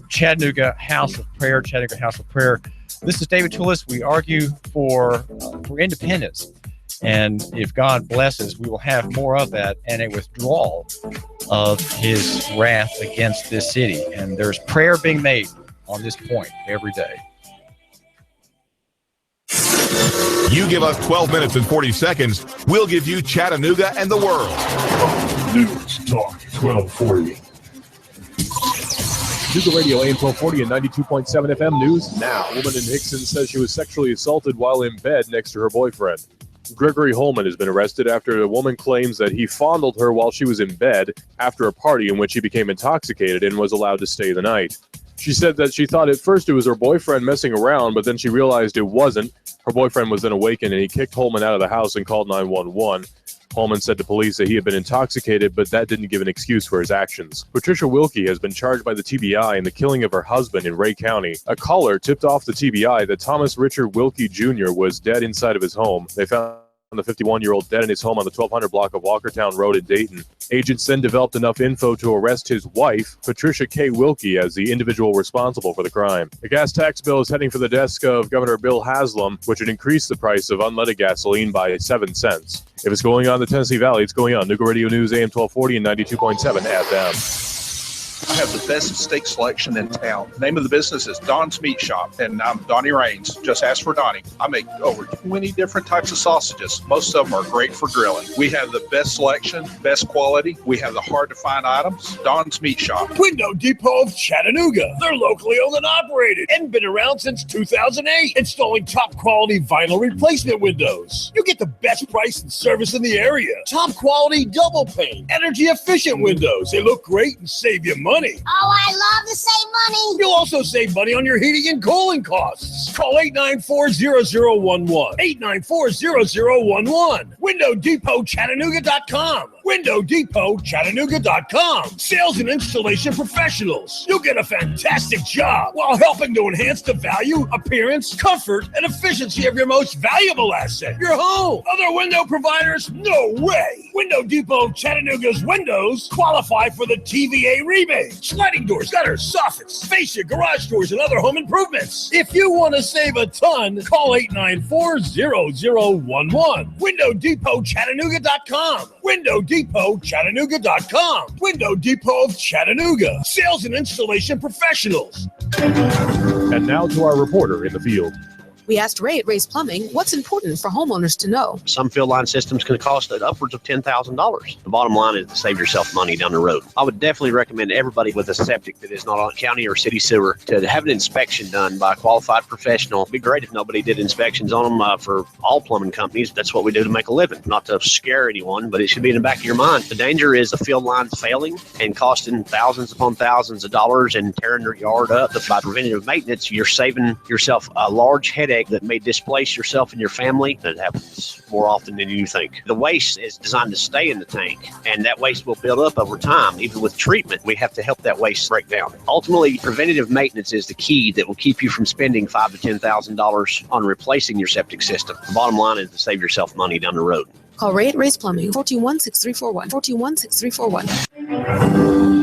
Chattanooga House of Prayer, Chattanooga House of Prayer. This is David Tulis. We argue for independence. And if God blesses, we will have more of that and a withdrawal of his wrath against this city. And there's prayer being made on this point every day. You give us 12 minutes and 40 seconds, we'll give you Chattanooga and the world. News Talk 1240. Nooga Radio AM 1240 and 92.7 FM News Now. A woman in Hickson says she was sexually assaulted while in bed next to her boyfriend. Gregory Holman has been arrested after a woman claims that he fondled her while she was in bed after a party in which he became intoxicated and was allowed to stay the night. She said that she thought at first it was her boyfriend messing around, but then she realized it wasn't. Her boyfriend was then awakened and he kicked Holman out of the house and called 911. Holman said to police that he had been intoxicated, but that didn't give an excuse for his actions. Patricia Wilkie has been charged by the TBI in the killing of her husband in Ray County. A caller tipped off the TBI that Thomas Richard Wilkie Jr. was dead inside of his home. They found the 51-year-old dead in his home on the 1200 block of Walkertown Road in Dayton. Agents then developed enough info to arrest his wife, Patricia K. Wilkie, as the individual responsible for the crime. A gas tax bill is heading for the desk of Governor Bill Haslam, which would increase the price of unleaded gasoline by 7 cents. If it's going on in the Tennessee Valley, it's going on. Nooga Radio News AM 1240 and 92.7 FM. I have the best steak selection in town. Name of the business is Don's Meat Shop, and I'm Donnie Raines. Just ask for Donnie. I make over 20 different types of sausages. Most of them are great for grilling. We have the best selection, best quality. We have the hard-to-find items. Don's Meat Shop. Window Depot of Chattanooga. They're locally owned and operated and been around since 2008, installing top-quality vinyl replacement windows. You get the best price and service in the area. Top-quality double pane, energy-efficient windows. They look great and save you money. Oh, I love to save money. You'll also save money on your heating and cooling costs. Call 894-0011. 894-0011. WindowDepotChattanooga.com. WindowDepotChattanooga.com. Sales and installation professionals. You'll get a fantastic job while helping to enhance the value, appearance, comfort, and efficiency of your most valuable asset, your home. Other window providers? No way. Window Depot Chattanooga's windows qualify for the TVA rebate. Sliding doors, gutters, soffits, fascia, garage doors, and other home improvements. If you want to save a ton, call 894-0011. WindowDepotChattanooga.com. WindowDepotChattanooga.com. Window Depot of Chattanooga. Sales and installation professionals. And now to our reporter in the field. We asked Ray at Ray's Plumbing what's important for homeowners to know. Some field line systems can cost upwards of $10,000. The bottom line is to save yourself money down the road. I would definitely recommend everybody with a septic that is not on county or city sewer to have an inspection done by a qualified professional. It'd be great if nobody did inspections on them for all plumbing companies. That's what we do to make a living. Not to scare anyone, but it should be in the back of your mind. The danger is the field lines failing and costing thousands upon thousands of dollars and tearing your yard up. By preventative maintenance, you're saving yourself a large headache mistake that may displace yourself and your family. That happens more often than you think. The waste is designed to stay in the tank, and that waste will build up over time. Even with treatment, we have to help that waste break down. Ultimately, preventative maintenance is the key that will keep you from spending $5,000 to $10,000 on replacing your septic system. The bottom line is to save yourself money down the road. Call Ray at Ray's Plumbing, 421-6341, 421-6341.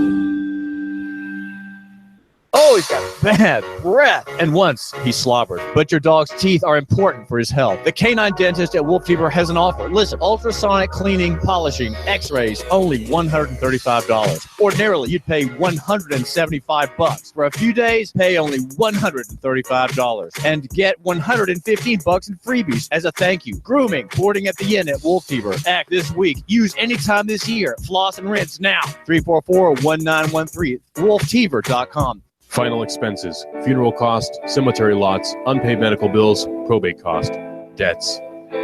Oh, he's got bad breath. And once he slobbered. But your dog's teeth are important for his health. The canine dentist at Wolf Fever has an offer. Listen, ultrasonic cleaning, polishing, x-rays, only $135. Ordinarily, you'd pay $175. For a few days, pay only $135. And get $115 in freebies as a thank you. Grooming, boarding at the inn at Wolf Fever. Act this week. Use anytime this year. Floss and rinse now. 344-1913. WolfTeaver.com. Final expenses, funeral costs, cemetery lots, unpaid medical bills, probate cost, debts.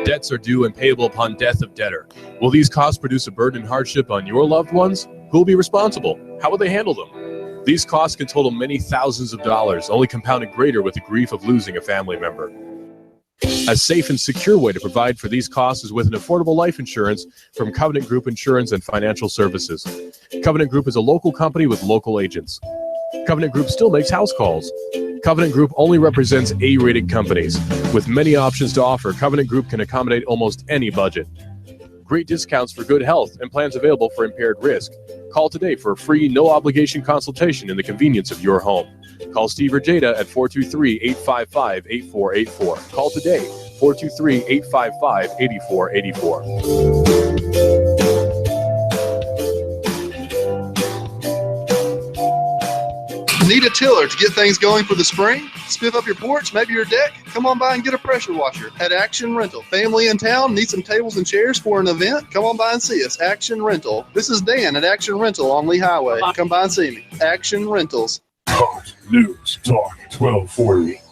Debts are due and payable upon death of debtor. Will these costs produce a burden and hardship on your loved ones? Who will be responsible? How will they handle them? These costs can total many thousands of dollars, only compounded greater with the grief of losing a family member. A safe and secure way to provide for these costs is with an affordable life insurance from Covenant Group Insurance and Financial Services. Covenant Group is a local company with local agents. Covenant Group still makes house calls. Covenant Group only represents A-rated companies. With many options to offer, Covenant Group can accommodate almost any budget. Great discounts for good health and plans available for impaired risk. Call today for a free, no-obligation consultation in the convenience of your home. Call Steve or Jada at 423-855-8484. Call today, 423-855-8484. Need a tiller to get things going for the spring? Spiff up your porch, maybe your deck? Come on by and get a pressure washer at Action Rental. Family in town, need some tables and chairs for an event? Come on by and see us. Action Rental. This is Dan at Action Rental on Lee Highway. Come by and see me. Action Rentals. Hot News Talk 1240.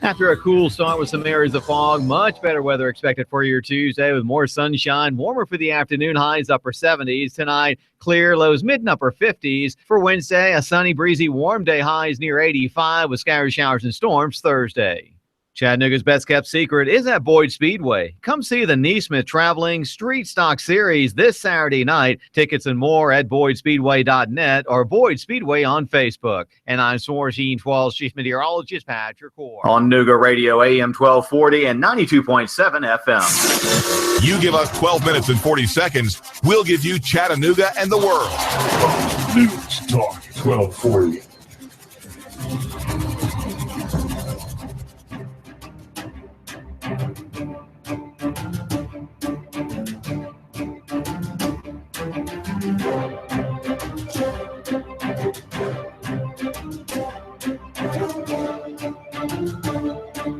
After a cool start with some areas of fog, much better weather expected for your Tuesday with more sunshine, warmer for the afternoon, highs upper 70s. Tonight, clear, lows mid and upper 50s. For Wednesday, a sunny, breezy, warm day, highs near 85 with scattered showers and storms Thursday. Chattanooga's best kept secret is at Boyd Speedway. Come see the Neesmith Traveling Street Stock Series this Saturday night. Tickets and more at BoydSpeedway.net or Boyd Speedway on Facebook. And I'm Swarsheen 12 Chief Meteorologist Patrick Core. On Nooga Radio AM 1240 and 92.7 FM. You give us 12 minutes and 40 seconds, we'll give you Chattanooga and the world. News Talk 1240.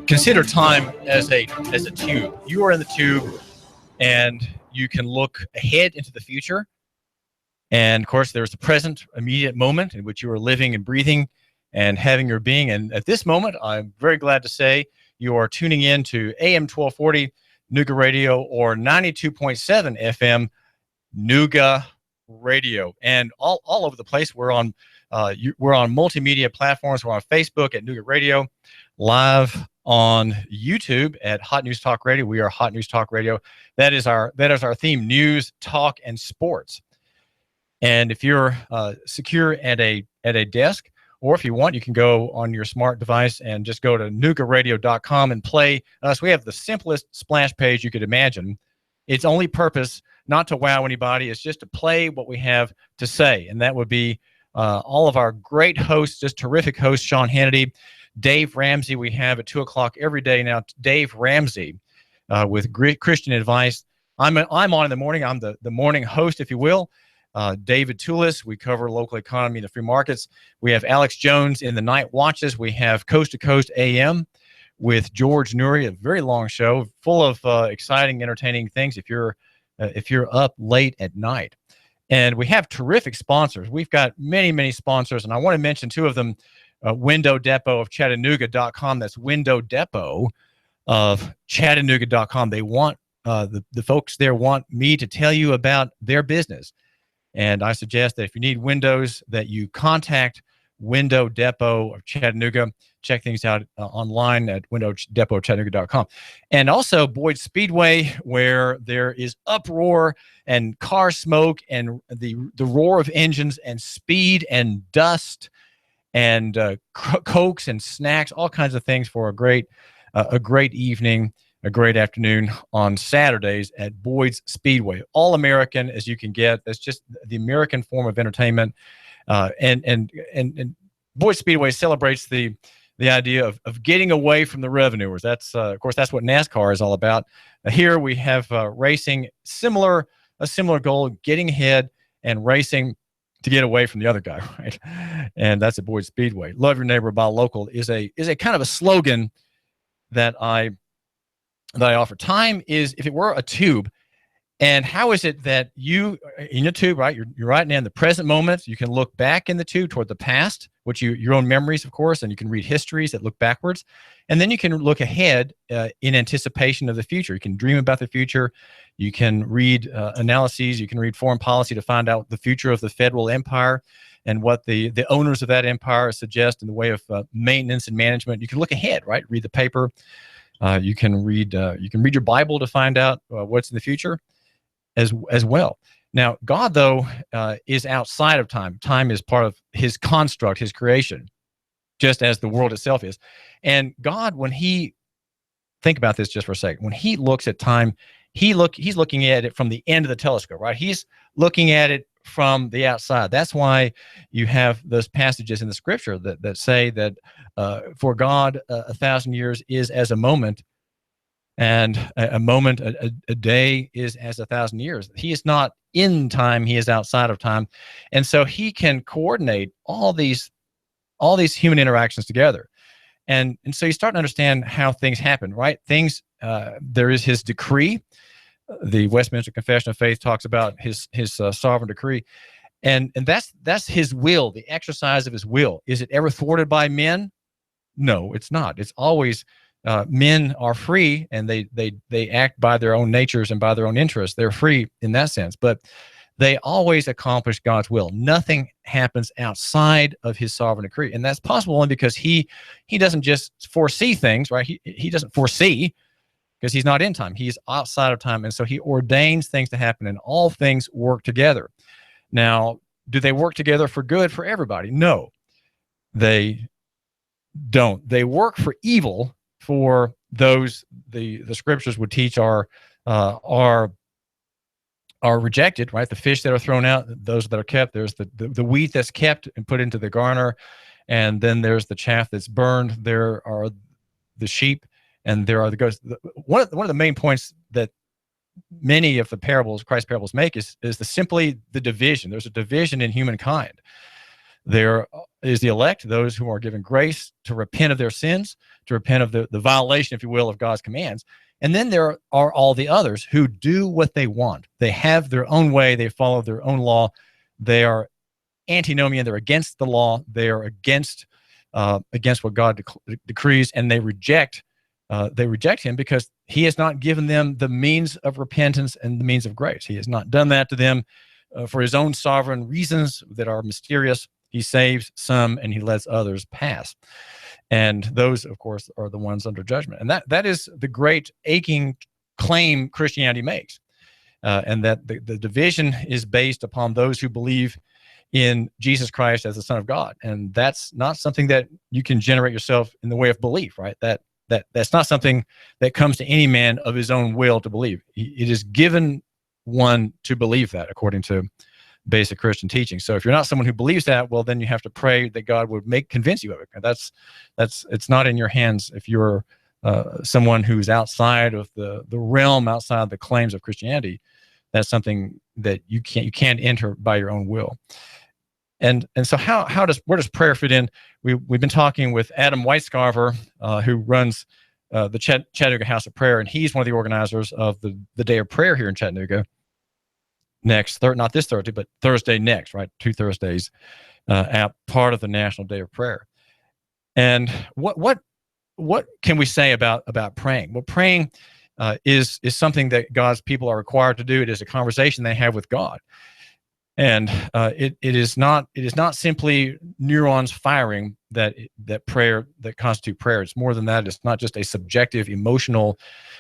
Consider time as a tube. You are in the tube, and you can look ahead into the future. And of course, there's the present, immediate moment in which you are living and breathing and having your being. And at this moment, I'm very glad to say you are tuning in to AM 1240 Nooga Radio or 92.7 FM Nooga Radio, and all over the place. We're on multimedia platforms. We're on Facebook at Nooga Radio, live on YouTube at Hot News Talk Radio. We are Hot News Talk Radio. That is our theme: news, talk, and sports. And if you're secure at a desk, or if you want, you can go on your smart device and just go to Noogaradio.com and play us. We have the simplest splash page you could imagine. Its only purpose, not to wow anybody, is just to play what we have to say. And that would be all of our great hosts, just terrific hosts, Sean Hannity, Dave Ramsey. We have at 2 o'clock every day now, Dave Ramsey with great Christian advice. I'm on in the morning. I'm the morning host, if you will. David Tulis, we cover local economy and the free markets. We have Alex Jones in the night watches. We have Coast to Coast AM with George Noory, a very long show full of exciting, entertaining things if you're up late at night. And we have terrific sponsors. We've got many, many sponsors, and I want to mention two of them. Window Depot of Chattanooga.com. That's Window Depot of Chattanooga.com. They want the folks there want me to tell you about their business. And I suggest that if you need windows, that you contact Window Depot of Chattanooga. Check things out online at windowdepotchattanooga.com. And also Boyd Speedway, where there is uproar and car smoke and the roar of engines and speed and dust and cokes and snacks, all kinds of things for a great evening, a great afternoon on Saturdays at Boyd's Speedway. All American as you can get. That's just the American form of entertainment. And Boyd's Speedway celebrates the idea of getting away from the revenuers. That's of course that's what NASCAR is all about. Here we have racing, a similar goal, getting ahead and racing to get away from the other guy, right? And that's at Boyd Speedway. Love your neighbor, buy local is a kind of a slogan that I offer. Time is, if it were a tube, and how is it that you, in your tube, right, you're right now in the present moment, you can look back in the tube toward the past, which your own memories, of course, and you can read histories that look backwards, and then you can look ahead in anticipation of the future. You can dream about the future. You can read analyses. You can read foreign policy to find out the future of the federal empire and what the owners of that empire suggest in the way of maintenance and management. You can look ahead, right? Read the paper. You can read your Bible to find out what's in the future as well. Now, God, though, is outside of time. Time is part of his construct, his creation, just as the world itself is. And God, think about this just for a second. When he looks at time, he's looking at it from the end of the telescope, right? He's looking at it from the outside. That's why you have those passages in the scripture that say that for God, 1,000 years is as a moment, and a moment, a day is as 1,000 years. He is not in time, he is outside of time. And so he can coordinate all these human interactions together. And so you start to understand how things happen, right? There is his decree. The Westminster Confession of Faith talks about his sovereign decree. And that's his will, the exercise of his will. Is it ever thwarted by men? No, it's not. It's always men are free, and they act by their own natures and by their own interests. They're free in that sense, but they always accomplish God's will. Nothing happens outside of his sovereign decree, and that's possible only because he doesn't just foresee things, right? He doesn't foresee because he's not in time. He's outside of time, and so he ordains things to happen, and all things work together. Now, do they work together for good for everybody? No, they don't. They work for evil for those the scriptures would teach are rejected, right? The fish that are thrown out, those that are kept. There's the wheat that's kept and put into the garner, and then there's the chaff that's burned. There are the sheep, and there are the goats. One of the main points that many of the parables, Christ's parables, make is simply the division. There's a division in humankind. There is the elect, those who are given grace to repent of their sins, to repent of the violation, if you will, of God's commands. And then there are all the others who do what they want. They have their own way. They follow their own law. They are antinomian. They're against the law. They are against what God decrees, and they reject him because he has not given them the means of repentance and the means of grace. He has not done that to them for his own sovereign reasons that are mysterious. He saves some and he lets others pass. And those, of course, are the ones under judgment. And that is the great aching claim Christianity makes. And that the division is based upon those who believe in Jesus Christ as the Son of God. And that's not something that you can generate yourself in the way of belief, right? That's not something that comes to any man of his own will to believe. It is given one to believe that, according to basic Christian teaching. So if you're not someone who believes that, well, then you have to pray that God would convince you of it. It's not in your hands if you're someone who's outside of the realm, outside the claims of Christianity. That's something that you can't enter by your own will. And so where does prayer fit in? We've been talking with Adam Weiscarver, who runs the Chattanooga House of Prayer, and he's one of the organizers of the Day of Prayer here in Chattanooga. Not this Thursday, but Thursday next, right? 2 Thursdays, part of the National Day of Prayer. And what can we say about praying? Well, praying is something that God's people are required to do. It is a conversation they have with God. And it is not simply neurons firing that constitute prayer. It's more than that. It's not just a subjective, emotional,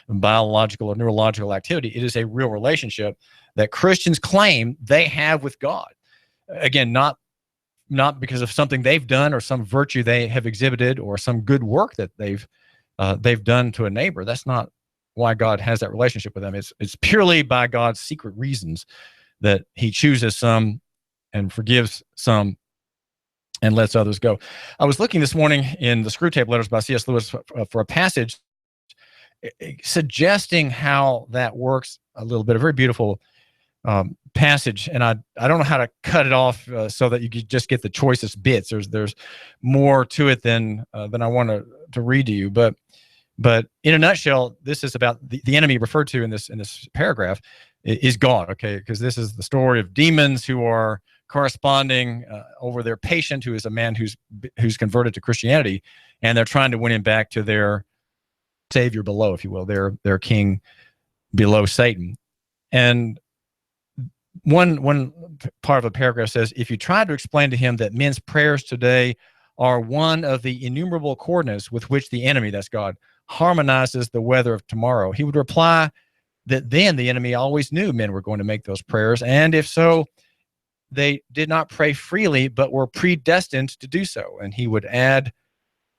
biological, or neurological activity. It is a real relationship that Christians claim they have with God. Again, not because of something they've done or some virtue they have exhibited or some good work that they've done to a neighbor. That's not why God has that relationship with them. It's purely by God's secret reasons that he chooses some and forgives some and lets others go. I was looking this morning in the Screwtape Letters by C.S. Lewis for a passage suggesting how that works a little bit. A very beautiful passage, and I don't know how to cut it off so that you could just get the choicest bits. There's more to it than I want to read to you, but in a nutshell, this is about the enemy referred to in this paragraph is God, okay? Because this is the story of demons who are corresponding over their patient, who is a man who's converted to Christianity, and they're trying to win him back to their savior below, if you will, their king below Satan. And one part of the paragraph says, if you try to explain to him that men's prayers today are one of the innumerable coordinates with which the enemy, that's God, harmonizes the weather of tomorrow, he would reply that then the enemy always knew men were going to make those prayers, and if so, they did not pray freely, but were predestined to do so. And he would add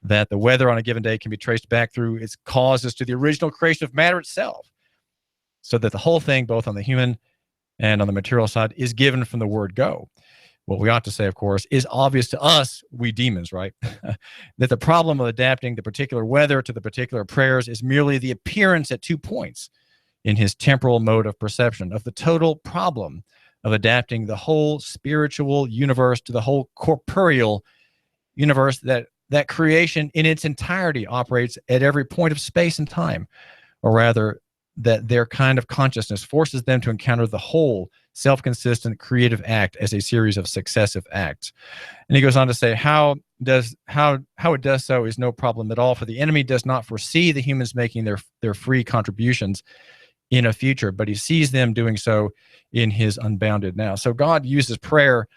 that the weather on a given day can be traced back through its causes to the original creation of matter itself, so that the whole thing, both on the human and on the material side, is given from the word go. What we ought to say, of course, is obvious to us, we demons, right? That the problem of adapting the particular weather to the particular prayers is merely the appearance at 2 points in his temporal mode of perception of the total problem of adapting the whole spiritual universe to the whole corporeal universe, that creation in its entirety operates at every point of space and time, or rather that their kind of consciousness forces them to encounter the whole self-consistent creative act as a series of successive acts. And he goes on to say how it does so is no problem at all, for the enemy does not foresee the humans making their free contributions in a future, but he sees them doing so in his unbounded now. So God uses prayer.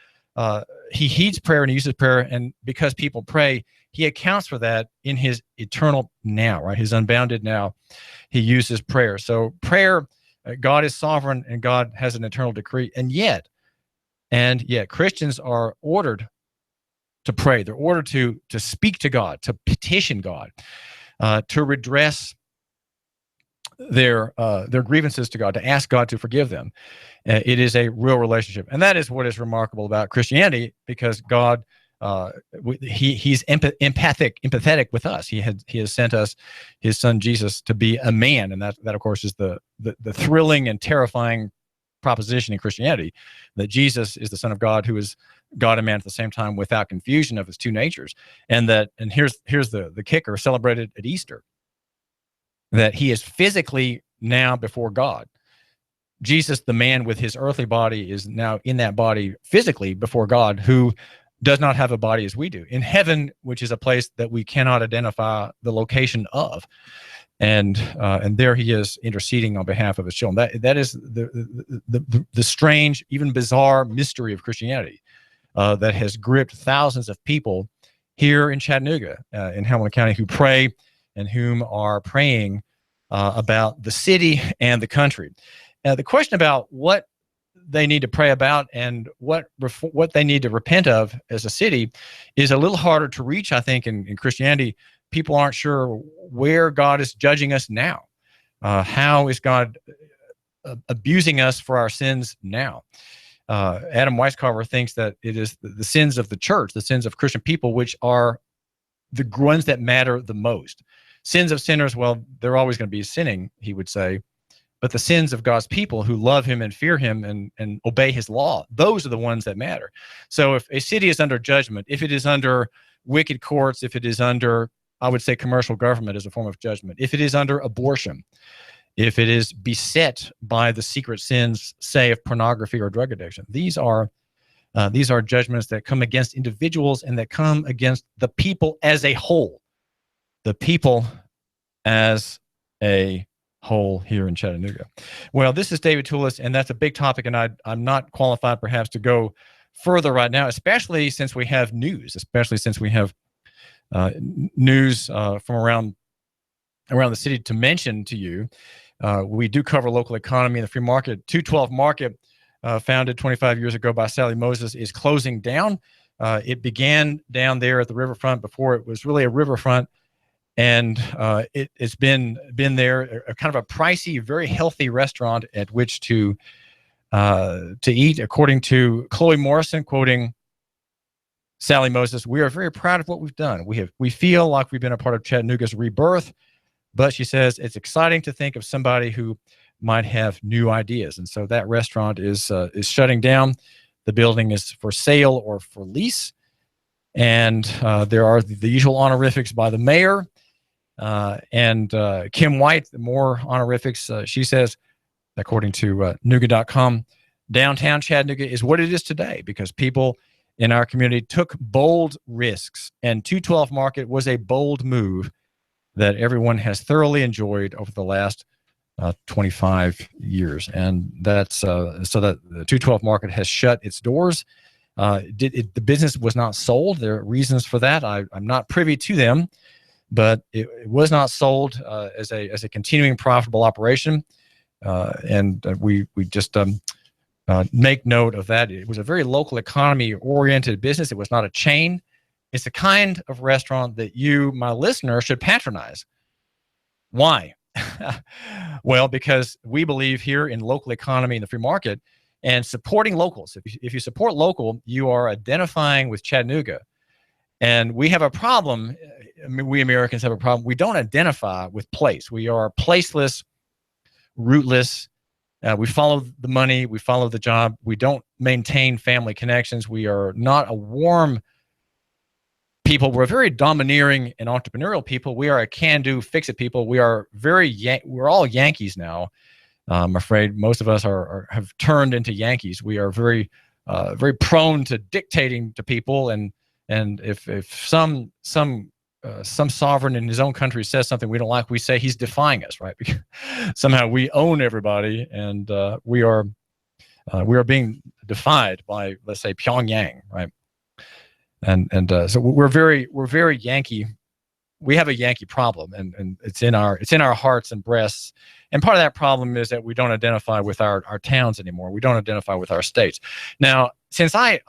He heeds prayer and he uses prayer, and because people pray, he accounts for that in his eternal now, right? His unbounded now. He uses prayer. So prayer, God is sovereign and God has an eternal decree, and yet Christians are ordered to pray. They're ordered to speak to God, to petition God, to redress their grievances to God, to ask God to forgive them. It is a real relationship, and that is what is remarkable about Christianity, because God, he's empathetic with us. He has sent us his son Jesus to be a man, and that of course is the thrilling and terrifying proposition in Christianity, that Jesus is the Son of God, who is God and man at the same time, without confusion of his two natures. And here's the kicker, celebrated at Easter, that he is physically now before God. Jesus, the man with his earthly body, is now in that body physically before God, who does not have a body as we do, in heaven, which is a place that we cannot identify the location of. And there he is interceding on behalf of his children. That is the strange, even bizarre mystery of Christianity that has gripped thousands of people here in Chattanooga, in Hamilton County, who pray and whom are praying about the city and the country. The question about what they need to pray about and what they need to repent of as a city is a little harder to reach, I think, in Christianity. People aren't sure where God is judging us now. How is God abusing us for our sins now? Adam Weiscarver thinks that it is the sins of the church, the sins of Christian people, which are the ones that matter the most. Sins of sinners, well, they're always going to be sinning, he would say. But the sins of God's people who love him and fear him and obey his law, those are the ones that matter. So if a city is under judgment, if it is under wicked courts, if it is under, I would say, commercial government as a form of judgment, if it is under abortion, if it is beset by the secret sins, say, of pornography or drug addiction, these are judgments that come against individuals and that come against the people as a whole. The people as a hole here in Chattanooga. Well, this is David Tulis, and that's a big topic, and I'm not qualified perhaps to go further right now, especially since we have news, news from around the city to mention to you. We do cover local economy and the free market. 212 Market, founded 25 years ago by Sally Moses, is closing down. It began down there at the riverfront before it was really a riverfront. And it's been there, a kind of a pricey, very healthy restaurant at which to eat. According to Chloe Morrison, quoting Sally Moses, "We are very proud of what we've done. We feel like we've been a part of Chattanooga's rebirth." But she says it's exciting to think of somebody who might have new ideas. And so that restaurant is shutting down. The building is for sale or for lease. And there are the usual honorifics by the mayor. And Kim White, the more honorifics, she says, according to Nooga.com, downtown Chattanooga is what it is today because people in our community took bold risks. And 212 Market was a bold move that everyone has thoroughly enjoyed over the last 25 years. And that's so that the 212 Market has shut its doors. The business was not sold. There are reasons for that. I'm not privy to them, but it was not sold as a continuing profitable operation. And we just make note of that. It was a very local economy oriented business. It was not a chain. It's the kind of restaurant that you, my listener, should patronize. Why? Well, because we believe here in local economy and the free market and supporting locals. If you support local, you are identifying with Chattanooga. And we have a problem. I mean, we Americans have a problem. We don't identify with place. We are placeless, rootless. We follow the money. We follow the job. We don't maintain family connections. We are not a warm people. We're very domineering and entrepreneurial people. We are a can-do, fix-it people. We are we're all Yankees now. I'm afraid most of us have turned into Yankees. We are very prone to dictating to people, and if some sovereign in his own country says something we don't like, we say he's defying us, right? Because somehow we own everybody, and we are being defied by, let's say, Pyongyang, right? And so we're very Yankee. We have a Yankee problem, and it's in our hearts and breasts. And part of that problem is that we don't identify with our towns anymore. We don't identify with our states. Now, since I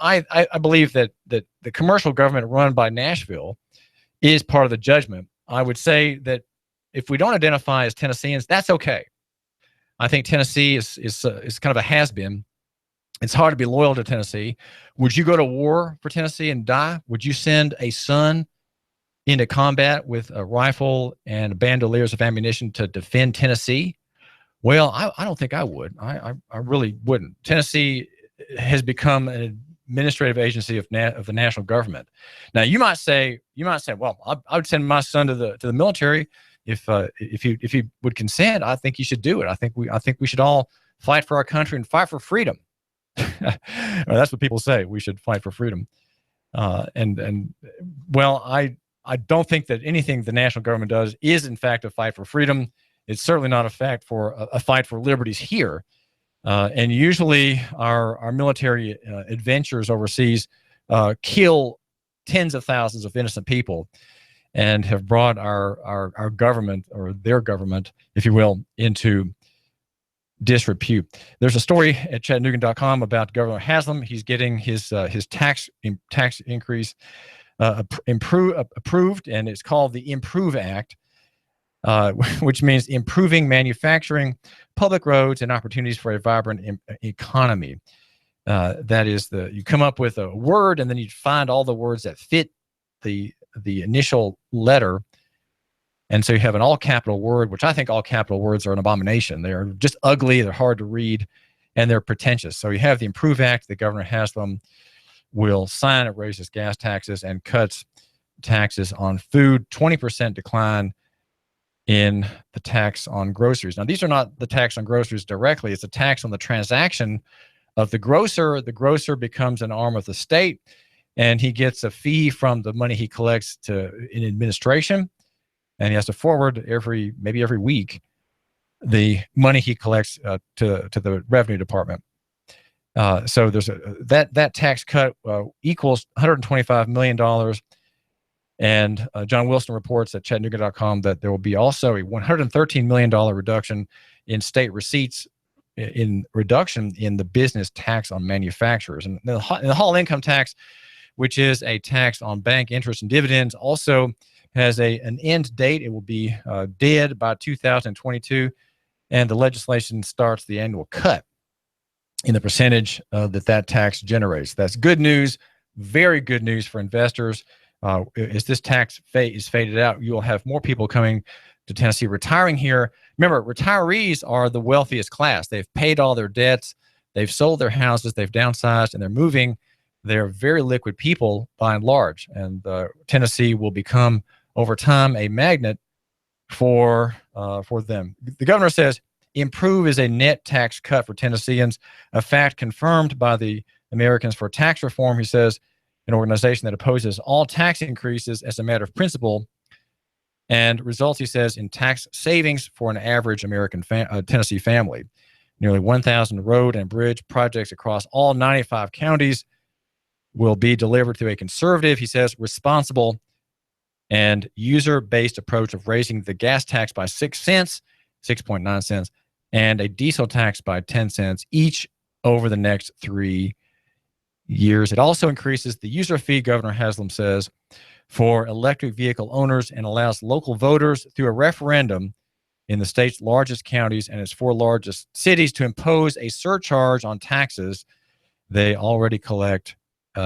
believe that the commercial government run by Nashville is part of the judgment, I would say that if we don't identify as Tennesseans, that's okay. I think Tennessee is kind of a has-been. It's hard to be loyal to Tennessee. Would you go to war for Tennessee and die? Would you send a son into combat with a rifle and bandoliers of ammunition to defend Tennessee? Well, I don't think I would. I really wouldn't. Tennessee has become an administrative agency of the national government. Now, you might say, well, I would send my son to the military if he would consent. I think you should do it. I think we should all fight for our country and fight for freedom. Well, that's what people say. We should fight for freedom. Well, I don't think that anything the national government does is, in fact, a fight for freedom. It's certainly not a fight for liberties here. And usually our military adventures overseas kill tens of thousands of innocent people and have brought our government, or their government, if you will, into disrepute. There's a story at Chattanooga.com about Governor Haslam. He's getting his tax increase approved, and it's called the Improve Act, which means improving manufacturing, public roads, and opportunities for a vibrant economy. That is, you come up with a word, and then you find all the words that fit the initial letter. And so you have an all-capital word, which I think all capital words are an abomination. They're just ugly, they're hard to read, and they're pretentious. So you have the Improve Act that Governor Haslam will sign. It raises gas taxes and cuts taxes on food, 20% decline in the tax on groceries. Now, these are not the tax on groceries directly. It's a tax on the transaction of the grocer. The grocer becomes an arm of the state, and he gets a fee from the money he collects in administration. And he has to forward maybe every week the money he collects to the revenue department. So there's that tax cut equals $125 million. And John Wilson reports at Chattanooga.com that there will be also a $113 million reduction in state receipts, in reduction in the business tax on manufacturers. And the whole income tax, which is a tax on bank interest and dividends, also has an end date. It will be dead by 2022, and the legislation starts the annual cut in the percentage that tax generates. That's good news, very good news for investors. As this tax is faded out, you will have more people coming to Tennessee, retiring here. Remember, retirees are the wealthiest class. They've paid all their debts, they've sold their houses, they've downsized, and they're moving. They're very liquid people by and large, and Tennessee will become, over time, a magnet for them. The governor says improve is a net tax cut for Tennesseans, a fact confirmed by the Americans for Tax Reform. He says, an organization that opposes all tax increases as a matter of principle, and results, he says, in tax savings for an average American Tennessee family. Nearly 1,000 road and bridge projects across all 95 counties will be delivered through a conservative, he says, responsible and user-based approach of raising the gas tax by 6 cents, 6.9 cents, and a diesel tax by 10 cents each over the next 3 years. It also increases the user fee, Governor Haslam says, for electric vehicle owners, and allows local voters through a referendum in the state's largest counties and its 4 largest cities to impose a surcharge on taxes they already collect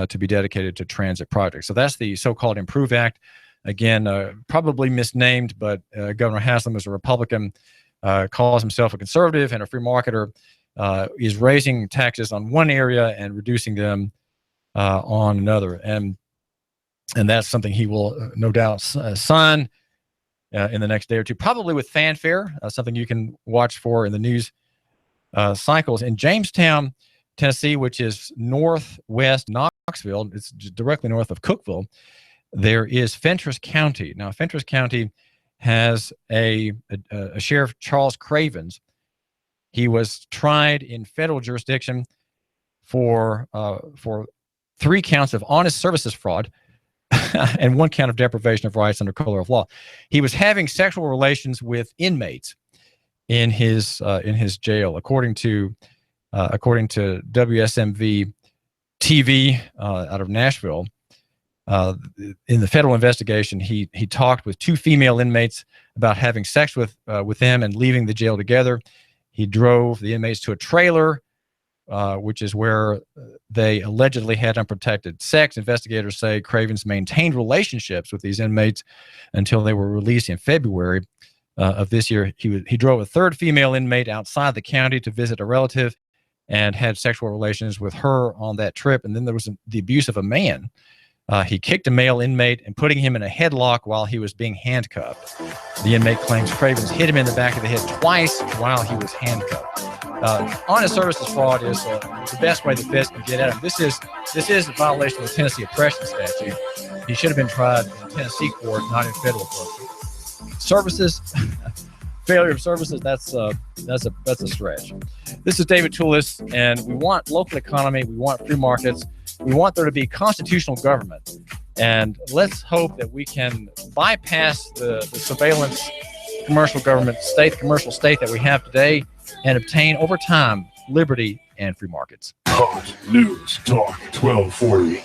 to be dedicated to transit projects. So that's the so-called Improve Act. Again, probably misnamed, but Governor Haslam is a Republican, calls himself a conservative and a free marketer, is raising taxes on one area and reducing them on another. And that's something he will no doubt sign in the next day or two, probably with fanfare, something you can watch for in the news cycles. In Jamestown, Tennessee, which is northwest Knoxville, it's directly north of Cookeville, there is Fentress County. Now, Fentress County has a Sheriff, Charles Cravens. He was tried in federal jurisdiction for 3 counts of honest services fraud and 1 count of deprivation of rights under color of law. He was having sexual relations with inmates in his jail, according to WSMV TV out of Nashville. In the federal investigation, he talked with 2 female inmates about having sex with them and leaving the jail together. He drove the inmates to a trailer, which is where they allegedly had unprotected sex. Investigators say Cravens maintained relationships with these inmates until they were released in February of this year. He drove a 3rd female inmate outside the county to visit a relative and had sexual relations with her on that trip. And then there was the abuse of a man. He kicked a male inmate and putting him in a headlock while he was being handcuffed. The inmate claims Cravens hit him in the back of the head twice while he was handcuffed. Honest services fraud is the best way the feds can get at him. This is a violation of the Tennessee oppression statute. He should have been tried in Tennessee court, not in federal court. Services, failure of services, that's a stretch. This is David Tulis, and we want local economy. We want free markets. We want there to be constitutional government. And let's hope that we can bypass the surveillance commercial government state, commercial state that we have today, and obtain over time liberty and free markets. Hot News Talk 1240.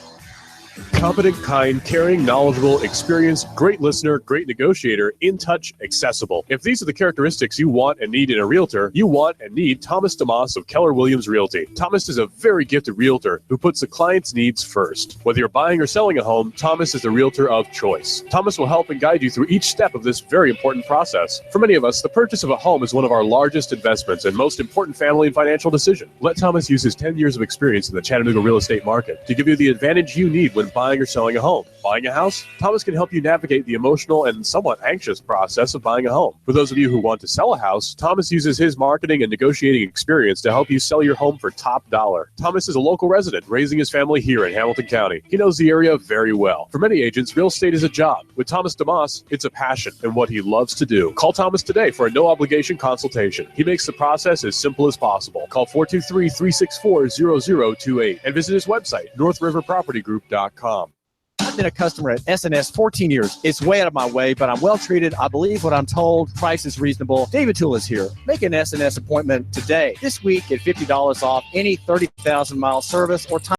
Competent, kind, caring, knowledgeable, experienced, great listener, great negotiator, in touch, accessible. If these are the characteristics you want and need in a realtor, you want and need Thomas DeMoss of Keller Williams Realty. Thomas is a very gifted realtor who puts the client's needs first. Whether you're buying or selling a home, Thomas is the realtor of choice. Thomas will help and guide you through each step of this very important process. For many of us, the purchase of a home is one of our largest investments and most important family and financial decision. Let Thomas use his 10 years of experience in the Chattanooga real estate market to give you the advantage you need when when buying or selling a home. Buying a house? Thomas can help you navigate the emotional and somewhat anxious process of buying a home. For those of you who want to sell a house, Thomas uses his marketing and negotiating experience to help you sell your home for top dollar. Thomas is a local resident, raising his family here in Hamilton County. He knows the area very well. For many agents, real estate is a job. With Thomas DeMoss, it's a passion and what he loves to do. Call Thomas today for a no-obligation consultation. He makes the process as simple as possible. Call 423-364-0028 and visit his website, northriverpropertygroup.com. I've been a customer at SNS 14 years. It's way out of my way, but I'm well treated. I believe what I'm told. Price is reasonable. David Tulis here. Make an SNS appointment today. This week, get $50 off any 30,000-mile service or time